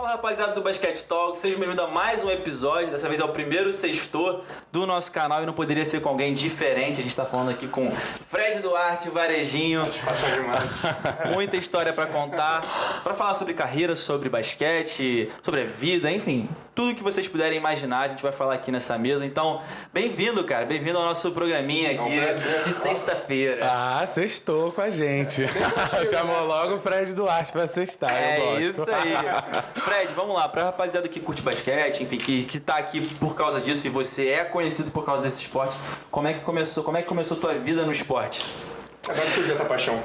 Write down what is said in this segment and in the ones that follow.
Fala, rapaziada do Basquete Talk, sejam bem-vindos a mais um episódio. Dessa vez é o primeiro sextor do nosso canal e não poderia ser com alguém diferente. A gente tá falando aqui com Fred Duarte, Varejinho. Muita história pra contar, pra falar sobre carreira, sobre basquete, sobre a vida, enfim, tudo que vocês puderem imaginar, a gente vai falar aqui nessa mesa. Então, bem-vindo, cara, bem-vindo ao nosso programinha aqui de sexta-feira. Ah, sextou com a gente. Chamou logo o Fred Duarte pra sextar, eu gosto. Isso aí. Fred, vamos lá, pra rapaziada que curte basquete, enfim, que tá aqui por causa disso e você é conhecido por causa desse esporte, como é que começou tua vida no esporte? Agora surgiu essa paixão.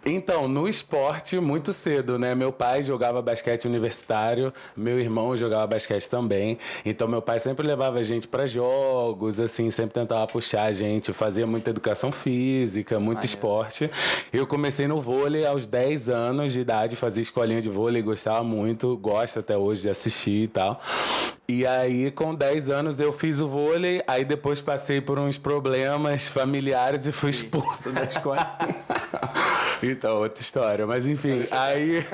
Então, no esporte, muito cedo, né? Meu pai jogava basquete universitário, meu irmão jogava basquete também. Então, meu pai sempre levava a gente para jogos, assim, sempre tentava puxar a gente, fazia muita educação física, muito esporte. Eu comecei no vôlei aos 10 anos de idade, fazia escolinha de vôlei, gostava muito, gosto até hoje de assistir e tal. E aí, com 10 anos, eu fiz o vôlei, aí depois passei por uns problemas familiares e fui expulso da escola. Então, outra história. Mas enfim, aí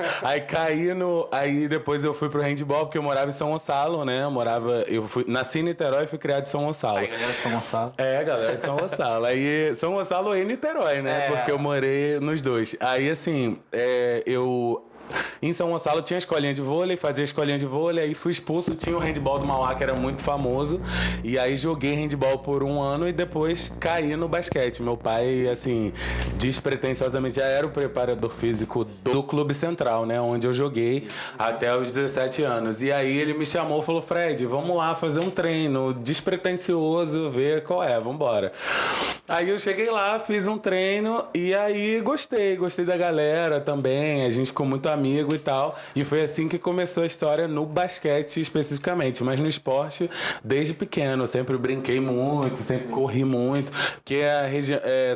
caí no... Aí depois eu fui pro handball, porque eu morava em São Gonçalo, né? Nasci em Niterói e fui criado em São Gonçalo. Aí, galera de São Gonçalo. É, galera de São Gonçalo. Aí, São Gonçalo e Niterói, né? Porque eu morei nos dois. Aí, assim, em São Gonçalo tinha escolinha de vôlei, fazia escolinha de vôlei, aí fui expulso, tinha o handball do Mauá, que era muito famoso, e aí joguei handball por um ano e depois caí no basquete. Meu pai, assim, despretensiosamente, já era o preparador físico do Clube Central, né, onde eu joguei até os 17 anos. E aí ele me chamou e falou, Fred, vamos lá fazer um treino despretensioso, ver qual é, vambora. Aí eu cheguei lá, fiz um treino e aí gostei da galera também, a gente ficou muito amigo e tal, e foi assim que começou a história no basquete especificamente, mas no esporte desde pequeno, eu sempre brinquei muito, sempre corri muito, porque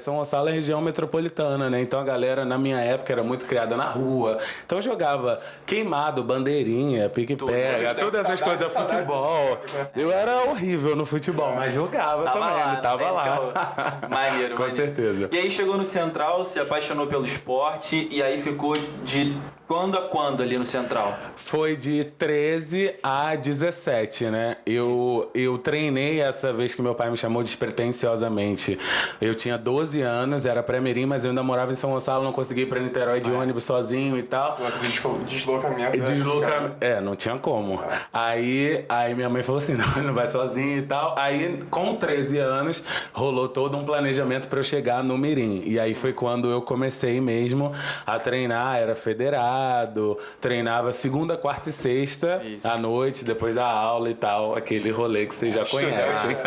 São Gonçalo é região metropolitana, né, então a galera na minha época era muito criada na rua, então jogava queimado, bandeirinha, pique-pega, todas essas coisas, futebol, eu era horrível no futebol, mas jogava também, tava lá. Maneiro, com certeza. E aí chegou no Central, se apaixonou pelo esporte e aí ficou de quando a quando ali no Central? Foi de 13 a 17, né? Eu treinei essa vez que meu pai me chamou despretensiosamente. Eu tinha 12 anos, era pré-mirim, mas eu ainda morava em São Gonçalo, não conseguia ir pra Niterói de ônibus sozinho e tal. Deslocamento. Não tinha como. Aí minha mãe falou assim, não vai sozinho e tal. Aí, com 13 anos, rolou todo um planejamento pra eu chegar no mirim. E aí foi quando eu comecei mesmo a treinar, era federado, treinava segunda, quarta e sexta à noite, depois da aula e tal, aquele rolê que vocês já conhecem.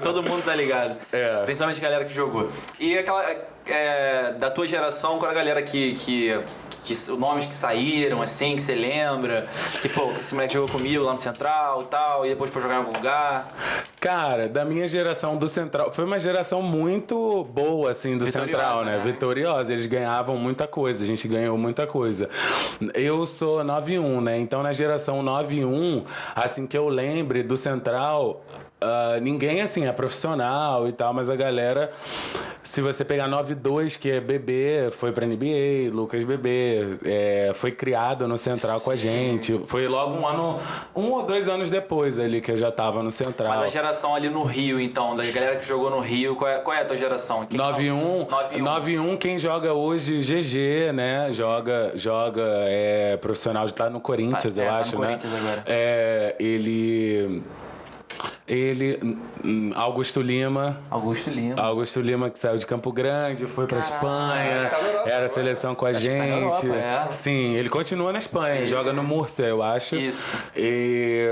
Todo mundo tá ligado. Principalmente a galera que jogou. E aquela da tua geração, qual a galera que os nomes que saíram, assim, que você lembra? Que, pô, esse moleque jogou comigo lá no Central e tal, e depois foi jogar em algum lugar. Cara, da minha geração do Central, foi uma geração muito boa, assim, do Central, né? Vitoriosa. Eles ganhavam muita coisa, a gente ganhou muita coisa. Eu sou 9-1, né? Então, na geração 9-1, assim, que eu lembre do Central... ninguém, assim, é profissional e tal, mas a galera, se você pegar 9-2, que é Bebê, foi pra NBA, Lucas Bebê, foi criado no Central com a gente. Foi logo um ou 2 anos depois ali que eu já tava no Central. Mas a geração ali no Rio, então, da galera que jogou no Rio, qual é a tua geração? 9-1, quem joga hoje, GG, né? Joga profissional, já tá no Corinthians, eu acho, né? Corinthians agora. Augusto Lima, que saiu de Campo Grande, foi pra Espanha, era a seleção com a gente. Europa, Sim, ele continua na Espanha, joga no Múrcia, eu acho. Isso. E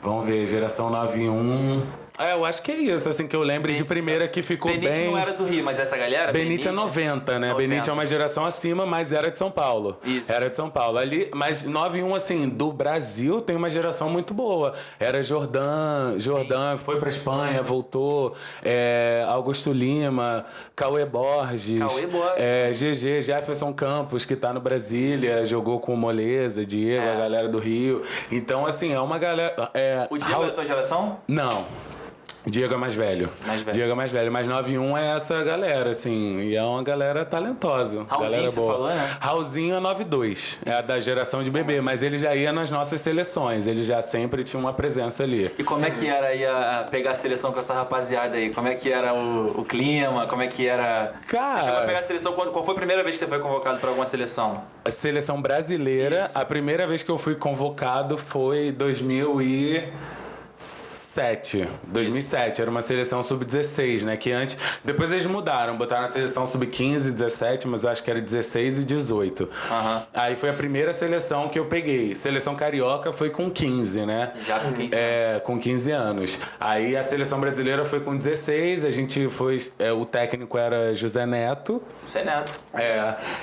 vamos ver, geração 9-1. Eu acho que é isso, assim, que eu lembro de primeira que ficou Benite bem... não era do Rio, mas essa galera... Benite é 90, né? 90. Benite é uma geração acima, mas era de São Paulo. Isso. Era de São Paulo. Ali, mas 9-1, assim, do Brasil tem uma geração muito boa. Era Jordan foi pra Espanha, voltou. Augusto Lima, Cauê Borges. GG, Jefferson Campos, que tá no Brasília, jogou com o Moleza, Diego, a galera do Rio. Então, assim, é uma galera... O Diego é da tua geração? Não. Diego é mais velho. Diego é mais velho. Mas 9-1 é essa galera, assim. E é uma galera talentosa. Raulzinho, galera você boa. falou, né? Raulzinho é 9-2. É a da geração de bebê. Mas ele já ia nas nossas seleções. Ele já sempre tinha uma presença ali. E como é que era aí pegar a seleção com essa rapaziada aí? Como é que era o clima? Como é que era... Cara... Você chegou a pegar a seleção... Qual foi a primeira vez que você foi convocado para alguma seleção? A seleção brasileira, Isso. a primeira vez que eu fui convocado foi 2007, era uma seleção sub-16, né? Que antes... Depois eles mudaram, botaram a seleção sub-15 e 17, mas eu acho que era 16 e 18. Aí foi a primeira seleção que eu peguei. Seleção carioca foi com 15, né? Já com 15 anos. Com 15 anos. Aí a seleção brasileira foi com 16, a gente foi... o técnico era José Neto. José Neto.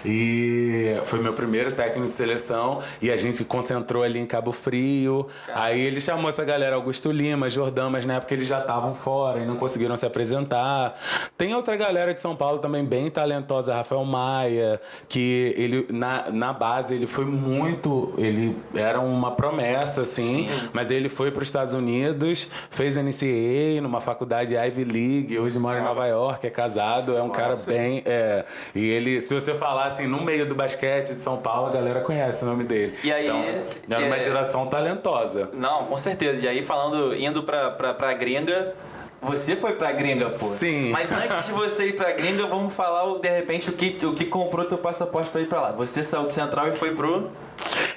E foi meu primeiro técnico de seleção e a gente concentrou ali em Cabo Frio. Aí ele chamou essa galera, Augusto Lima, Jordão, mas na época eles já estavam fora e não conseguiram se apresentar. Tem outra galera de São Paulo também bem talentosa, Rafael Maia, que ele na base ele foi muito... Ele era uma promessa, assim, mas ele foi para os Estados Unidos, fez NCAA numa faculdade Ivy League, hoje mora em Nova York, é casado, é um cara bem... E ele, se você falar assim, no meio do basquete de São Paulo, a galera conhece o nome dele. E aí... Então, era uma geração talentosa. Não, com certeza. E aí, indo pra gringa, você foi pra gringa, pô. Sim. Mas antes de você ir pra gringa, vamos falar, de repente, o que comprou teu passaporte pra ir pra lá. Você saiu do Central e foi pro...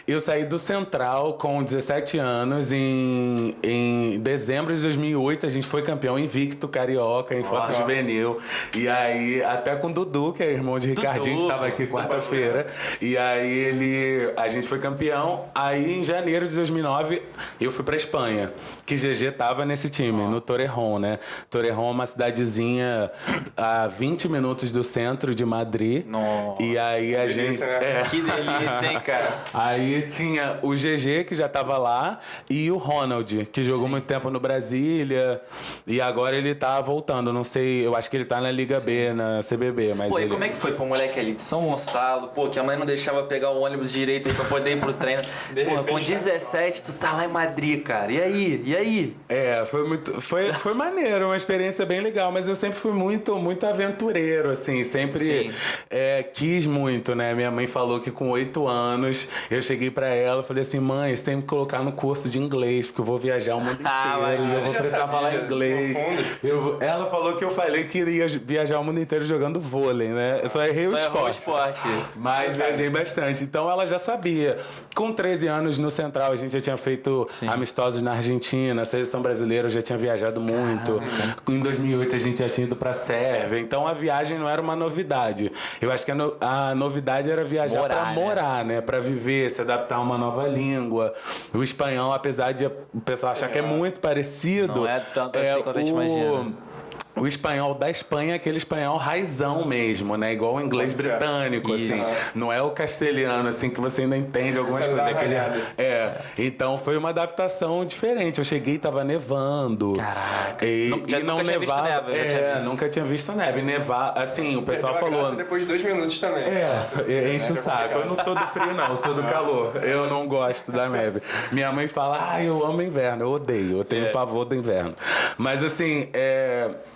Eu saí do Central com 17 anos. Em dezembro de 2008, a gente foi campeão invicto carioca, infanto juvenil. E aí, até com o Dudu, que é irmão de Ricardinho, que tava aqui quarta-feira. E aí, a gente foi campeão. Aí, em janeiro de 2009, eu fui pra Espanha, que GG tava nesse time, no Torrejón, né? Torrejón é uma cidadezinha a 20 minutos do centro de Madrid. Nossa. E aí, a gente... Que delícia, hein, cara? Aí tinha o GG, que já tava lá, e o Ronald, que jogou muito tempo no Brasília, e agora ele tá voltando, não sei, eu acho que ele tá na Liga B, na CBB, mas Pô, ele... e como é que foi pro moleque ali de São Gonçalo, pô, que a mãe não deixava pegar o ônibus direito aí pra poder ir pro treino. Pô, com 17, tu tá lá em Madrid, cara, e aí? Foi maneiro, uma experiência bem legal, mas eu sempre fui muito aventureiro, assim, sempre quis muito, né? Minha mãe falou que com 8 anos eu cheguei pra ela e falei assim, mãe, você tem que me colocar no curso de inglês, porque eu vou viajar o mundo inteiro e eu vou precisar falar inglês. Ela falou que eu falei que iria viajar o mundo inteiro jogando vôlei, né? Eu só errei o esporte. Mas viajei bastante. Então ela já sabia. Com 13 anos no Central, a gente já tinha feito amistosos na Argentina, a seleção brasileira eu já tinha viajado muito. Em 2008 a gente já tinha ido pra Sérvia. Então a viagem não era uma novidade. Eu acho que a novidade era viajar pra morar, né? Pra viver, se adaptar a uma nova língua. O espanhol, apesar de o pessoal achar que é muito parecido... Não é tanto assim quanto a gente imagina. O espanhol da Espanha é aquele espanhol raizão mesmo, né? Igual o inglês britânico, assim. Não é o castelhano, assim, que você ainda entende algumas coisas. Então foi uma adaptação diferente. Eu cheguei e tava nevando. Caraca. Nunca tinha visto neve. Nunca tinha visto neve. Nevar, assim, o pessoal falou... Depois de 2 minutos também. Enche o saco. Eu não sou do frio, não. Eu sou do calor. Eu não gosto da neve. Minha mãe fala, eu amo inverno. Eu odeio. Eu tenho pavor do inverno. Mas, assim,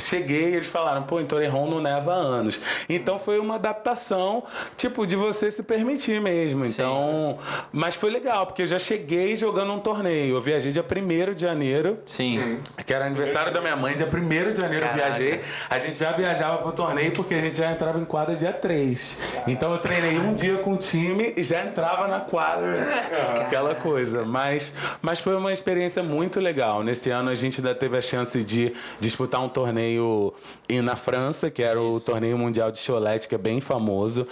cheguei e eles falaram, pô, em Torrejón não neva há anos. Então foi uma adaptação, tipo, de você se permitir mesmo. Então, mas foi legal, porque eu já cheguei jogando um torneio. Eu viajei dia 1º de janeiro. Sim. Que era aniversário da minha mãe, dia 1º de janeiro. Eu viajei. A gente já viajava pro torneio porque a gente já entrava em quadra dia 3. Então eu treinei um dia com o time e já entrava na quadra. Aquela coisa. Mas foi uma experiência muito legal. Nesse ano a gente ainda teve a chance de disputar um torneio na França, que era o torneio mundial de cholete, que é bem famoso.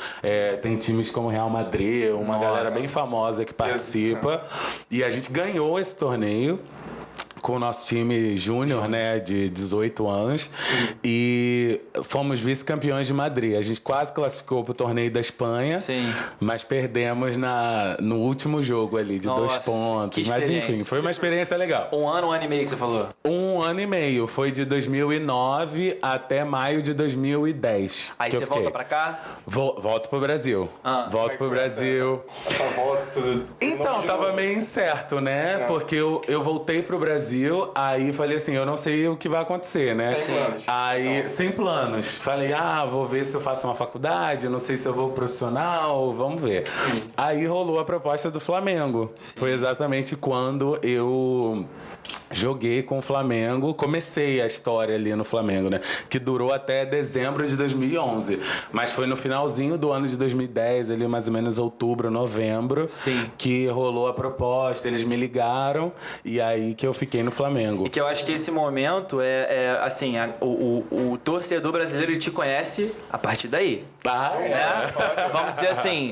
Tem times como Real Madrid, uma galera bem famosa que participa. E a gente ganhou esse torneio com o nosso time júnior, né, de 18 anos, e fomos vice-campeões de Madrid. A gente quase classificou pro torneio da Espanha, mas perdemos no último jogo ali, de 2 pontos. Mas enfim, foi uma experiência legal. Um ano e meio que você falou? 1 ano e meio. Foi de 2009 até maio de 2010. Aí você volta pra cá? Volto pro Brasil. Volto pro Brasil. Essa volta, tudo... Então, tava meio incerto, né? Porque eu voltei pro Brasil Brasil, aí falei assim, eu não sei o que vai acontecer, né? Sem planos. Aí, sem planos. Falei, vou ver se eu faço uma faculdade, não sei se eu vou profissional, vamos ver. Aí rolou a proposta do Flamengo. Foi exatamente quando eu joguei com o Flamengo, comecei a história ali no Flamengo, né? Que durou até dezembro de 2011. Mas foi no finalzinho do ano de 2010, ali mais ou menos outubro, novembro, que rolou a proposta, eles me ligaram e aí que eu fiquei no Flamengo. E que eu acho que esse momento assim, o torcedor brasileiro ele te conhece a partir daí. Vamos dizer assim,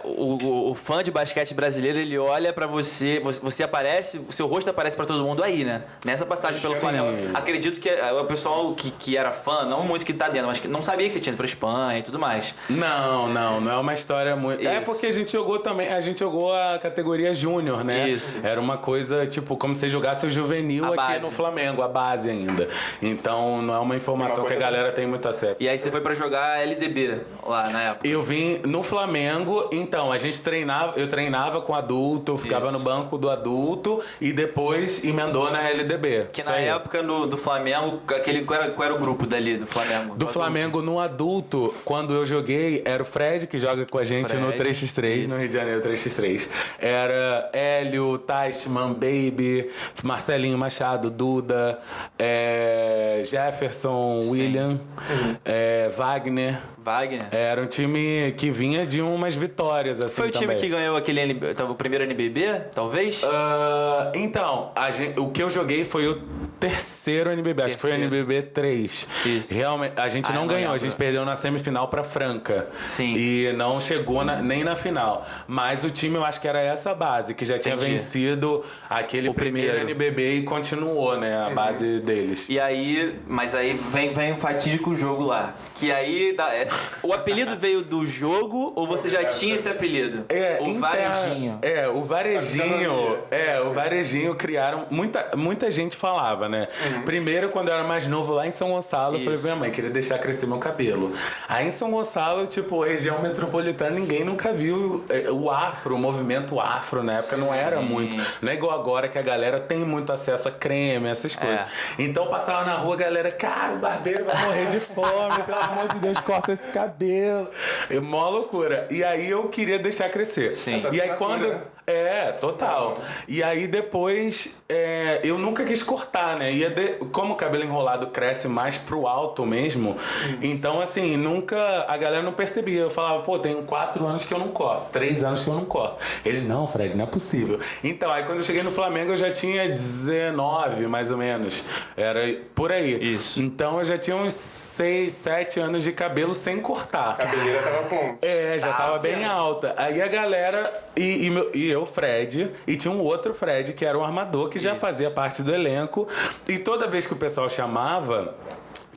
o fã de basquete brasileiro, ele olha pra você aparece, o seu rosto aparece pra todo mundo aí, né? Nessa passagem pelo Flamengo. Acredito que o pessoal que era fã, não muito que tá dentro, mas que não sabia que você tinha ido pra Espanha e tudo mais. Não é uma história muito... Isso. É porque a gente jogou a categoria júnior, né? Isso. Era uma coisa, tipo, como se jogasse o juvenil aqui no Flamengo, a base ainda. Então, não é uma informação que a galera tem muito acesso. E aí você foi pra jogar LDB lá na época? Eu vim no Flamengo, então, eu treinava com adulto, eu ficava no banco do adulto e depois emendou na LDB. Que na época do Flamengo, qual era o grupo dali do Flamengo? Do Flamengo no adulto, quando eu joguei, era o Fred, que joga com a gente no 3x3, no Rio de Janeiro 3x3. Era Hélio, Teichmann, Baby, Marcelinho Machado, Duda, Jefferson, William, Wagner. Era um time que vinha de umas vitórias, assim, Foi o time também. que ganhou o primeiro NBB, talvez? Então, o que eu joguei foi o terceiro NBB, acho que foi o NBB 3. Isso. Realmente, a gente não ganhou, a gente perdeu na semifinal pra Franca. Sim. E não chegou nem na final. Mas o time, eu acho que era essa base, que já tinha vencido aquele primeiro NBB e continuou, né, a base deles. E aí, mas aí vem o fatídico jogo lá. Que aí, o apelido veio do jogo ou você já tinha esse apelido? Varejinho. O Varejinho criaram, muita gente falava, né? Primeiro, quando eu era mais novo lá em São Gonçalo, eu falei pra minha mãe, queria deixar crescer meu cabelo. Aí em São Gonçalo, tipo, região metropolitana, ninguém nunca viu o movimento afro na época não era muito. Não é igual agora que a galera tem muito acesso a creme, essas coisas. Então passava na rua, a galera, cara, o barbeiro vai morrer de fome, pelo amor de Deus, corta esse cabelo. Mó loucura. E aí eu queria deixar crescer. Sim. E aí quando... total. E aí depois eu nunca quis cortar, né? Como o cabelo enrolado cresce mais pro alto mesmo, então assim, a galera não percebia. Eu falava, pô, tenho 4 anos que eu não corto, 3 anos que eu não corto. Eles, não, Fred, não é possível. Então, aí quando eu cheguei no Flamengo eu já tinha 19, mais ou menos. Era por aí. Isso. Então eu já tinha uns 6, 7 anos de cabelo sem cortar. A cabeleira tava com... Já tava bem alta. Aí a galera e eu, Fred, e tinha um outro Fred que era um armador que já fazia parte do elenco. E toda vez que o pessoal chamava,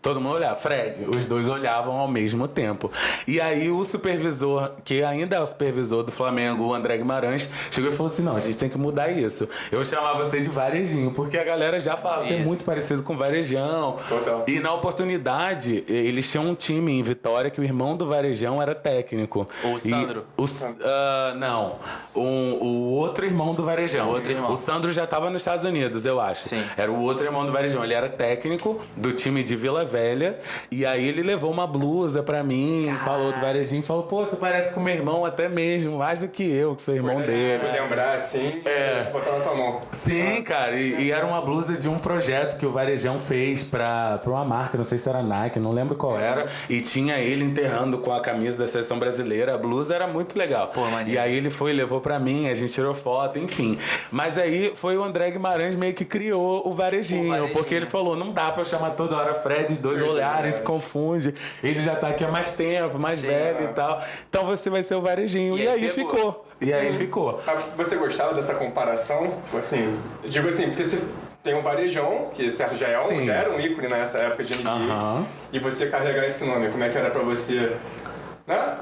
todo mundo olhava, Fred, os dois olhavam ao mesmo tempo. E aí o supervisor, que ainda é o supervisor do Flamengo, o André Guimarães, chegou e falou assim, não, a gente tem que mudar isso. Eu chamava você de Varejinho, porque a galera já falava, você é muito parecido com Varejão. Total. E na oportunidade, eles tinham um time em Vitória que o irmão do Varejão era técnico. O Sandro? Não, o outro irmão do Varejão. O outro irmão. O Sandro já estava nos Estados Unidos, eu acho. Sim. Era o outro irmão do Varejão. Ele era técnico do time de Vila Velha. E aí ele levou uma blusa pra mim, falou do Varejinho, falou, pô, você parece com meu irmão até mesmo, mais do que eu, que sou irmão dele. Vou lembrar assim, botar na tua mão. Sim, cara, e era uma blusa de um projeto que o Varejão fez pra uma marca, não sei se era Nike, não lembro qual era, e tinha ele enterrando com a camisa da seleção brasileira, a blusa era muito legal. Pô, maneiro. E aí ele foi, levou pra mim, a gente tirou foto, enfim. Mas aí foi o André Guimarães meio que criou o Varejinho, porque ele falou, não dá pra eu chamar toda hora Fred, os dois olharem, se confunde, ele já tá aqui há mais tempo, mais velho e tal, então você vai ser o Varejinho. E aí ficou. E aí ficou. Você gostava dessa comparação? Assim, digo assim, porque você tem um Varejão, que certo já era um ícone nessa época de NBA, e você carregar esse nome, como é que era pra você, né?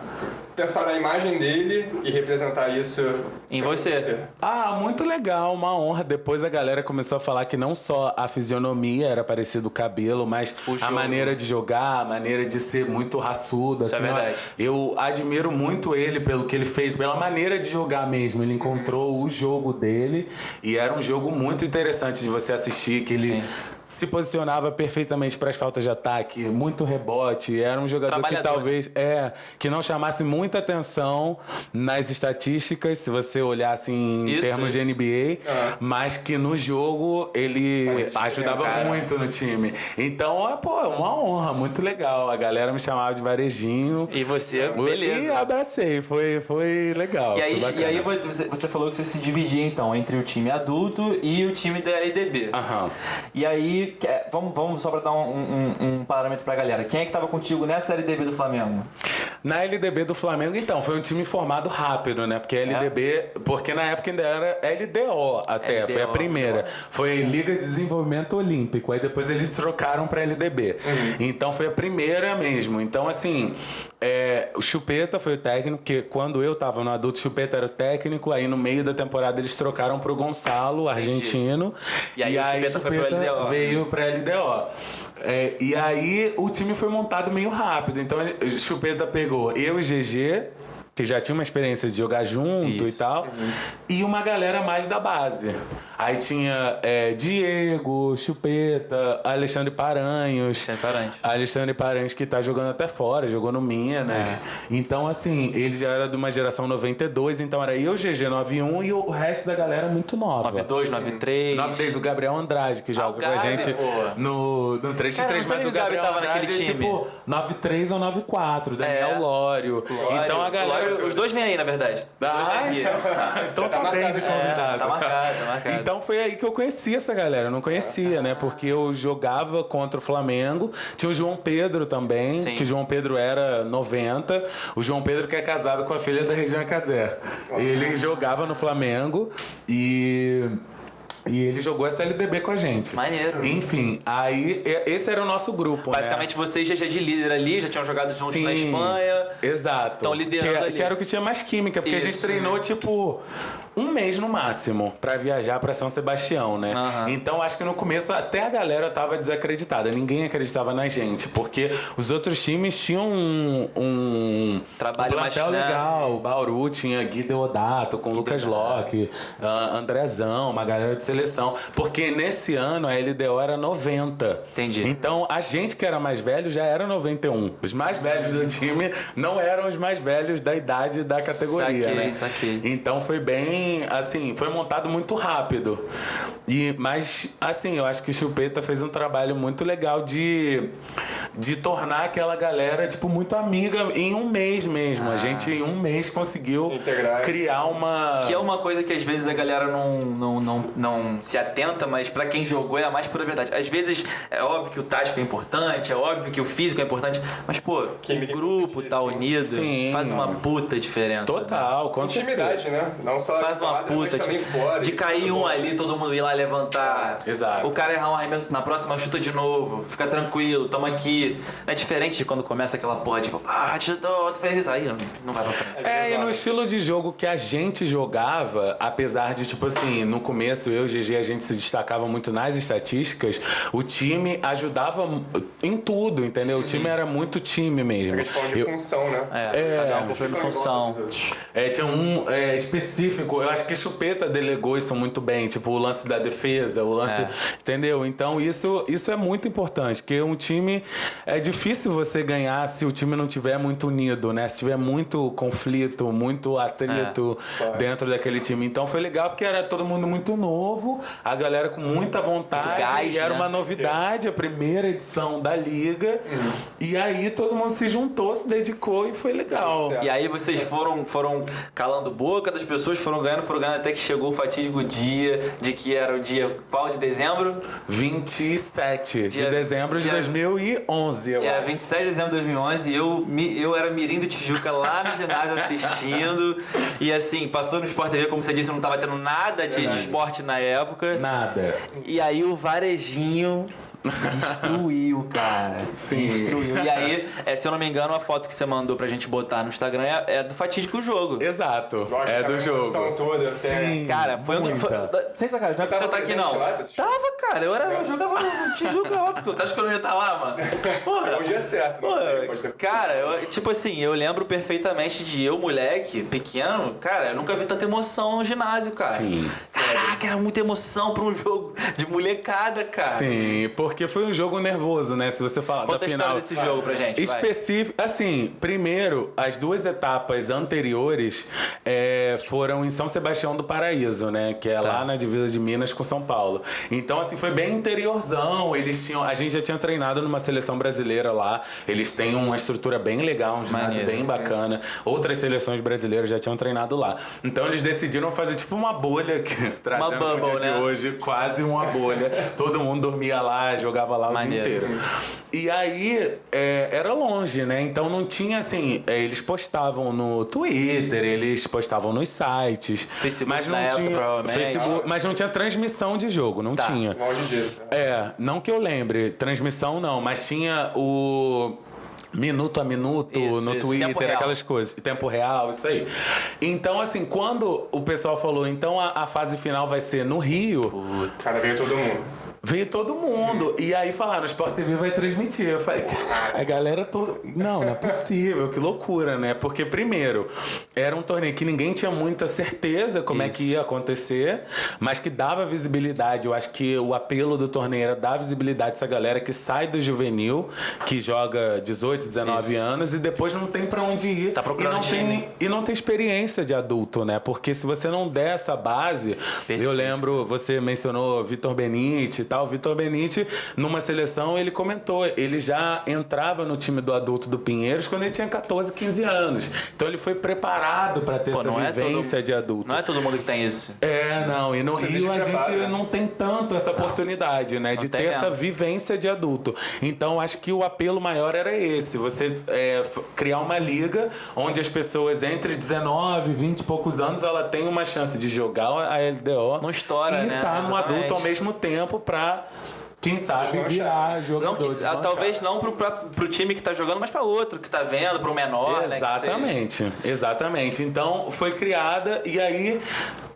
pensar na imagem dele e representar isso em você. Ah, muito legal, uma honra. Depois a galera começou a falar que não só a fisionomia era parecido o cabelo, mas a maneira de jogar, a maneira de ser muito raçudo. Isso assim, é verdade. Eu admiro muito ele pelo que ele fez, pela maneira de jogar mesmo. Ele encontrou o jogo dele e era um jogo muito interessante de você assistir, que ele se posicionava perfeitamente para as faltas de ataque, muito rebote, era um jogador que talvez que não chamasse muita atenção nas estatísticas, se você olhar assim em termos de NBA, mas que no jogo ele ajudava muito no time. Então, é uma honra, muito legal. A galera me chamava de Varejinho. E você, beleza. E abracei, foi legal. E aí você falou que você se dividia então entre o time adulto e o time da LDB. E aí, vamos só pra dar um parâmetro pra galera. Quem é que tava contigo nessa LDB do Flamengo? Na LDB do Flamengo, então, foi um time formado rápido, né? Porque a LDB, porque na época ainda era LDO até, foi a primeira. Foi Liga de Desenvolvimento Olímpico, aí depois eles trocaram pra LDB. Então foi a primeira mesmo. Então, assim, o Chupeta foi o técnico, porque quando eu tava no adulto, Chupeta era o técnico, aí no meio da temporada eles trocaram pro Gonçalo, argentino. E aí o Chupeta veio pra LDO. E aí o time foi montado meio rápido. Então o Chupeta pegou eu e GG, que já tinha uma experiência de jogar junto e tal, e uma galera mais da base. Aí tinha Diego, Chupeta, Alexandre Paranhos. Alexandre Paranhos que tá jogando até fora, jogou no Minas. Então, assim, ele já era de uma geração 92, então era eu, GG 91 e o resto da galera muito nova. 92, 93. 93, o Gabriel Andrade, que joga com a gente no 3x3, mas o Gabriel Andrade é tipo 93 ou 94, Daniel Lório. Então a galera... Os dois vêm aí, na verdade. Então tá bem de convidado. Tá marcado. Então foi aí que eu conheci essa galera. Eu não conhecia, né? Porque eu jogava contra o Flamengo. Tinha o João Pedro também, que o João Pedro era 90. O João Pedro que é casado com a filha da Regina Casé. Ele jogava no Flamengo e ele jogou essa LDB com a gente. Maneiro. Enfim, aí esse era o nosso grupo, basicamente, vocês já de líder ali, já tinham jogado juntos na Espanha. Exato. Estão liderando ali. Que era o que tinha mais química, porque a gente treinou, tipo, um mês no máximo pra viajar pra São Sebastião, né? Então, acho que no começo até a galera tava desacreditada. Ninguém acreditava na gente, porque os outros times tinham um trabalho plantel legal. O Bauru tinha Gui Deodato com Lucas Locke, Andrezão, uma galera de seleção. Porque nesse ano a LDO era 90. Entendi. Então a gente que era mais velho já era 91. Os mais velhos do time não eram os mais velhos da idade da categoria, Saquei. Então foi bem, assim, foi montado muito rápido. Mas, assim, eu acho que o Chupeta fez um trabalho muito legal de tornar aquela galera, tipo, muito amiga em um mês mesmo. A gente, em um mês, conseguiu criar uma... Que é uma coisa que, às vezes, a galera não se atenta, mas pra quem jogou é a mais pura verdade. Às vezes, é óbvio que o tático é importante, é óbvio que o físico é importante, mas, pô, o grupo tá unido, faz uma puta diferença. Total, com intimidade, né? Não só faz uma puta, mas também fora. De cair um ali, todo mundo ir lá levantar. Exato. O cara errar um arremesso na próxima, chuta de novo. Fica tranquilo, tamo aqui. É diferente de quando começa aquela porra, tipo, chutou, tu fez isso. Aí não vai pra frente. E no estilo de jogo que a gente jogava, apesar de, tipo assim, no começo eu e o GG a gente se destacava muito nas estatísticas, o time ajudava em tudo, entendeu? O time era muito time mesmo. A gente falou de função, né? Cada um foi de função. Tinha um específico, eu acho que Chupeta delegou isso muito bem, tipo o lance da defesa, o lance, entendeu? Então isso é muito importante, porque um time, é difícil você ganhar se o time não tiver muito unido, né? Se tiver muito conflito, muito atrito dentro daquele time. Então foi legal porque era todo mundo muito novo, a galera com muita vontade, gás, e era uma novidade, a primeira edição da Liga, e aí todo mundo se juntou, se dedicou e foi legal. E aí vocês foram calando boca das pessoas, foram ganhando até que chegou o fatídico dia, de que era o dia qual de dezembro? 27 de dezembro de 2011, eu dia acho. 27 de dezembro de 2011, eu era mirim do Tijuca lá no ginásio assistindo, e assim, passou no Sport TV, como você disse, não tava tendo nada de esporte na época. Nada. E aí o Varejinho Destruiu, cara. Sim. Destruiu. E aí, se eu não me engano, a foto que você mandou pra gente botar no Instagram é do fatídico jogo. Exato. Gosto É da do jogo. emoção toda, Sim. Cara, foi sem sacanagem, não é porque você tá aqui não. Tava, cara, eu jogava no Tijuca óbvio. Tá achando que eu não ia estar lá, mano? Porra. Hoje é certo, não sei, pode ter... Cara, tipo assim, eu lembro perfeitamente de eu, moleque, pequeno, cara, eu nunca vi tanta emoção no ginásio, cara. Sim. Caraca, era muita emoção pra um jogo de molecada, cara. Sim, porque foi um jogo nervoso, né? Se você falar Conta da a final história desse jogo pra gente, específico, assim, primeiro, as duas etapas anteriores foram em São Sebastião do Paraíso, né? Que é lá na divisa de Minas com São Paulo. Então, assim, foi bem interiorzão. A gente já tinha treinado numa seleção brasileira lá. Eles têm uma estrutura bem legal, um ginásio bem bacana. Outras seleções brasileiras já tinham treinado lá. Então, eles decidiram fazer tipo uma bolha, trazendo pro dia de hoje, quase uma bolha. Todo mundo dormia lá, jogava lá o dia inteiro. E aí, era longe, né? Então não tinha assim. Eles postavam no Twitter, eles postavam nos sites. Facebook, mas não tinha. Facebook, mas não tinha transmissão de jogo, não tinha. Longe disso. Não que eu lembre, transmissão não, mas tinha o. Minuto a minuto no Twitter, aquelas coisas. Tempo real, isso aí. Então, assim, quando o pessoal falou, então a fase final vai ser no Rio. Cara, veio todo mundo. Veio todo mundo. E aí falaram, o Sport TV vai transmitir. Eu falei, cara, a galera toda... Não é possível, que loucura, né? Porque, primeiro, era um torneio que ninguém tinha muita certeza como é que ia acontecer, mas que dava visibilidade. Eu acho que o apelo do torneio era dar visibilidade a essa galera que sai do juvenil, que joga 18, 19 anos e depois não tem pra onde ir. Tá procurando e não tem experiência de adulto, né? Porque se você não der essa base... Perfeito. Eu lembro, você mencionou Vitor Benite, o Vitor Benite, numa seleção, ele comentou, ele já entrava no time do adulto do Pinheiros quando ele tinha 14, 15 anos. Então ele foi preparado para ter essa vivência de adulto. Não é todo mundo que tem isso. Não. E no Rio a gente não tem tanto essa oportunidade, né? De ter essa vivência de adulto. Então acho que o apelo maior era esse. Você criar uma liga onde as pessoas entre 19 e 20 e poucos anos, ela tem uma chance de jogar a LDO. Não estoura, né? E tá no adulto ao mesmo tempo pra quem sabe virar jogador. Talvez não pro time que tá jogando, mas pra outro que tá vendo, pro menor. Exatamente. Então foi criada e aí...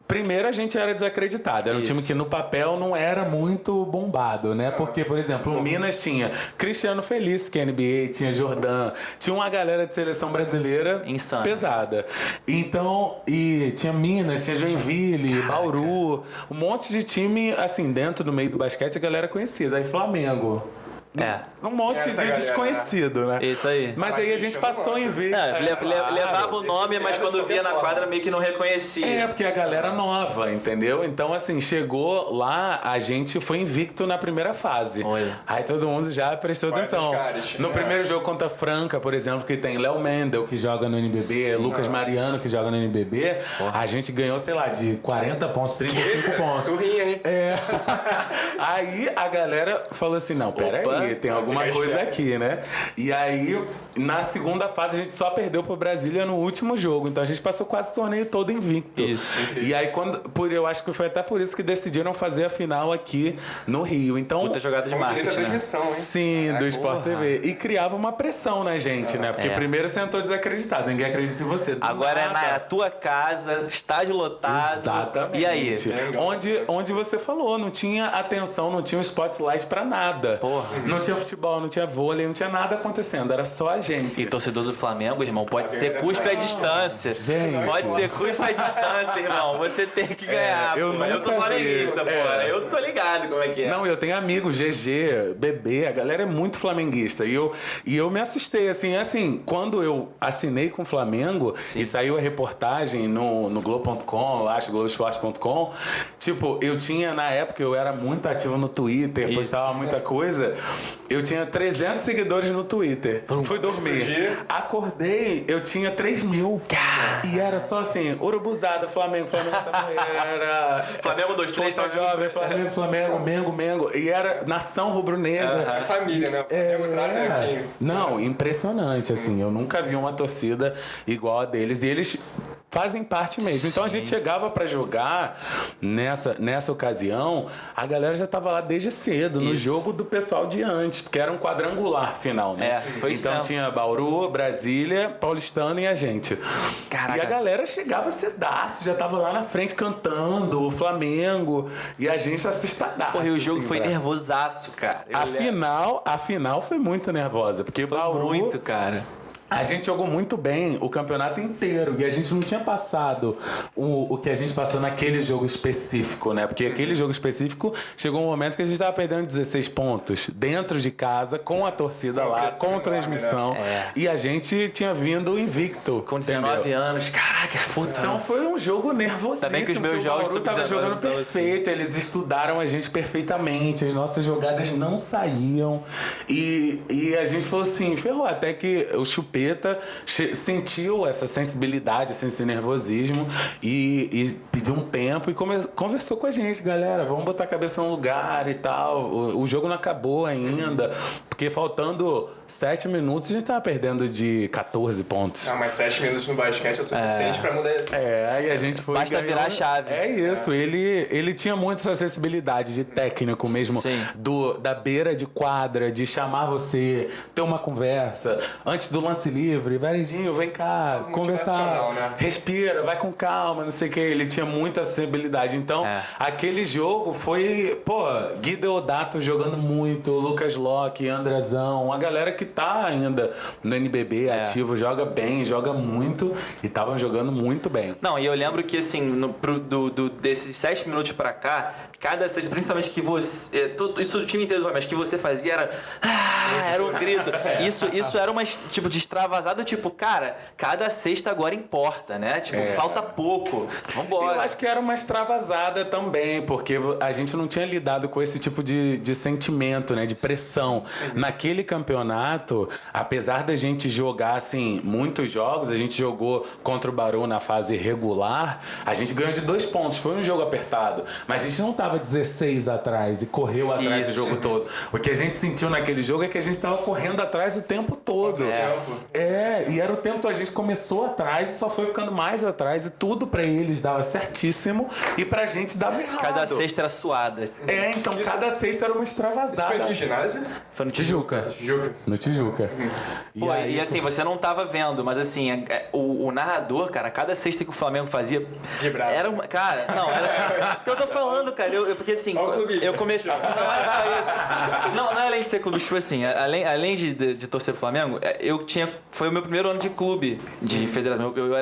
Primeiro a gente era desacreditado. Era um time que no papel não era muito bombado, né? Porque, por exemplo, o Minas tinha Cristiano Feliz, que é NBA, tinha Jordan, tinha uma galera de seleção brasileira pesada. Então, e tinha Minas, tinha Joinville, Bauru, um monte de time, assim, dentro do meio do basquete, a galera conhecida. Aí Flamengo. Um monte de desconhecido, né? Isso aí. Mas aí a gente passou em ver. Levava o nome, mas quando via na quadra meio que não reconhecia. Porque a galera nova, entendeu? Então, assim, chegou lá, a gente foi invicto na primeira fase. Aí todo mundo já prestou atenção. No primeiro jogo contra a Franca, por exemplo, que tem Léo Mendel, que joga no NBB, Lucas Mariano, que joga no NBB, a gente ganhou, sei lá, de 40 pontos, 35 pontos. Surrinha, hein? Aí a galera falou assim, não, peraí. Tem alguma coisa aqui, né? E aí, na segunda fase, a gente só perdeu pro Brasília no último jogo. Então a gente passou quase o torneio todo invicto. Isso. E aí, eu acho que foi até por isso que decidiram fazer a final aqui no Rio. Então, muita jogada de marketing, transmissão, hein? Sim, do Sport TV. E criava uma pressão na gente, né? Porque primeiro você sentou desacreditado, ninguém acredita em você. Agora é na tua casa, estádio lotado. Exatamente. E aí? Onde você falou, não tinha atenção, não tinha um spotlight pra nada. Não tinha futebol, não tinha vôlei, não tinha nada acontecendo, era só a gente. E torcedor do Flamengo, irmão, pode ser cuspe à distância. Gente. Pode ser cuspe à distância, irmão. Você tem que ganhar. Eu sou flamenguista, eu tô ligado como é que é. Não, eu tenho amigos, GG, Bebê, a galera é muito flamenguista. E eu me assustei, assim, quando eu assinei com o Flamengo e saiu a reportagem no Globo.com, eu acho, Globoesporte.com, tipo, eu tinha, na época, eu era muito ativo no Twitter, postava muita coisa. Eu tinha 300 seguidores no Twitter. Fui dormir. Acordei, eu tinha 3 mil. E era só assim, urubuzada, Flamengo tá era Flamengo 2, 3, Força Jovem, Flamengo, Mengo. E era nação rubro-negra. Família, né? Não, impressionante, assim. Eu nunca vi uma torcida igual a deles. E eles fazem parte mesmo. Então a gente chegava pra jogar nessa ocasião, a galera já tava lá desde cedo, no jogo do pessoal de antes, porque era um quadrangular final, né? Foi isso então mesmo. tinha Bauru, Brasília, Paulistano e a gente. Caraca. E a galera chegava cedaço, já tava lá na frente cantando o Flamengo, e a gente assustadaço. Porra, e o jogo assim, foi nervosaço, cara. A final foi muito nervosa, porque Foi Bauru... muito, cara. A gente jogou muito bem o campeonato inteiro e a gente não tinha passado o que a gente passou naquele jogo específico, né? Porque aquele jogo específico chegou um momento que a gente tava perdendo 16 pontos dentro de casa, com a torcida lá, com transmissão. E a gente tinha vindo invicto. Com 19 anos. Caraca, puta. Então foi um jogo nervosíssimo. Também que os meus o jogos Bauru tava jogando perfeito, eles estudaram a gente perfeitamente, as nossas jogadas não saíam. E a gente falou assim, ferrou, até que o Chupeta sentiu essa sensibilidade, esse nervosismo e pediu um tempo e conversou com a gente, galera, vamos botar a cabeça no lugar e tal. O jogo não acabou ainda, porque faltando 7 minutos a gente tava perdendo de 14 pontos. Ah, mas 7 minutos no basquete é o suficiente pra mudar. Aí a gente foi... Basta virar a chave. É isso, ele tinha muito essa sensibilidade de técnico mesmo, da beira de quadra, de chamar você, ter uma conversa, antes do lance livre, Varejinho, vem cá, conversar, né? respira, vai com calma, não sei o que. Ele tinha muita sensibilidade. Então, aquele jogo foi, Gui Deodato jogando muito, Lucas Locke, Andrezão, a galera que tá ainda no NBB ativo, joga bem, joga muito e estavam jogando muito bem. Não, e eu lembro que assim, desses 7 minutos pra cá, cada sexta, principalmente que você. Isso o time inteiro, mas que você fazia era um grito. Isso era uma tipo de extravasado, tipo, cara, cada sexta agora importa, né? Tipo, falta pouco. Vambora. Eu acho que era uma extravasada também, porque a gente não tinha lidado com esse tipo de sentimento, né? De pressão. Naquele campeonato, apesar da gente jogar, assim, muitos jogos, a gente jogou contra o Bauru na fase regular, a gente ganhou de 2 pontos. Foi um jogo apertado. Mas a gente não tava 16 atrás e correu atrás o jogo todo. O que a gente sentiu naquele jogo é que a gente tava correndo atrás o tempo todo. E era o tempo que a gente começou atrás e só foi ficando mais atrás e tudo pra eles dava certíssimo e pra gente dava errado. Cada sexta era suada. Então cada sexta era uma extravasada. Isso foi de ginásio? Foi no Tijuca. No Tijuca. E assim, você não tava vendo, mas assim, o narrador, cara, cada sexta que o Flamengo fazia. Vibrava. Era uma. Cara, não, era. O que eu tô falando, cara, porque assim, eu comecei. Não é só isso. Não é além de ser clube, tipo assim, além de torcer pro Flamengo, foi o meu primeiro ano de clube, de federação. Eu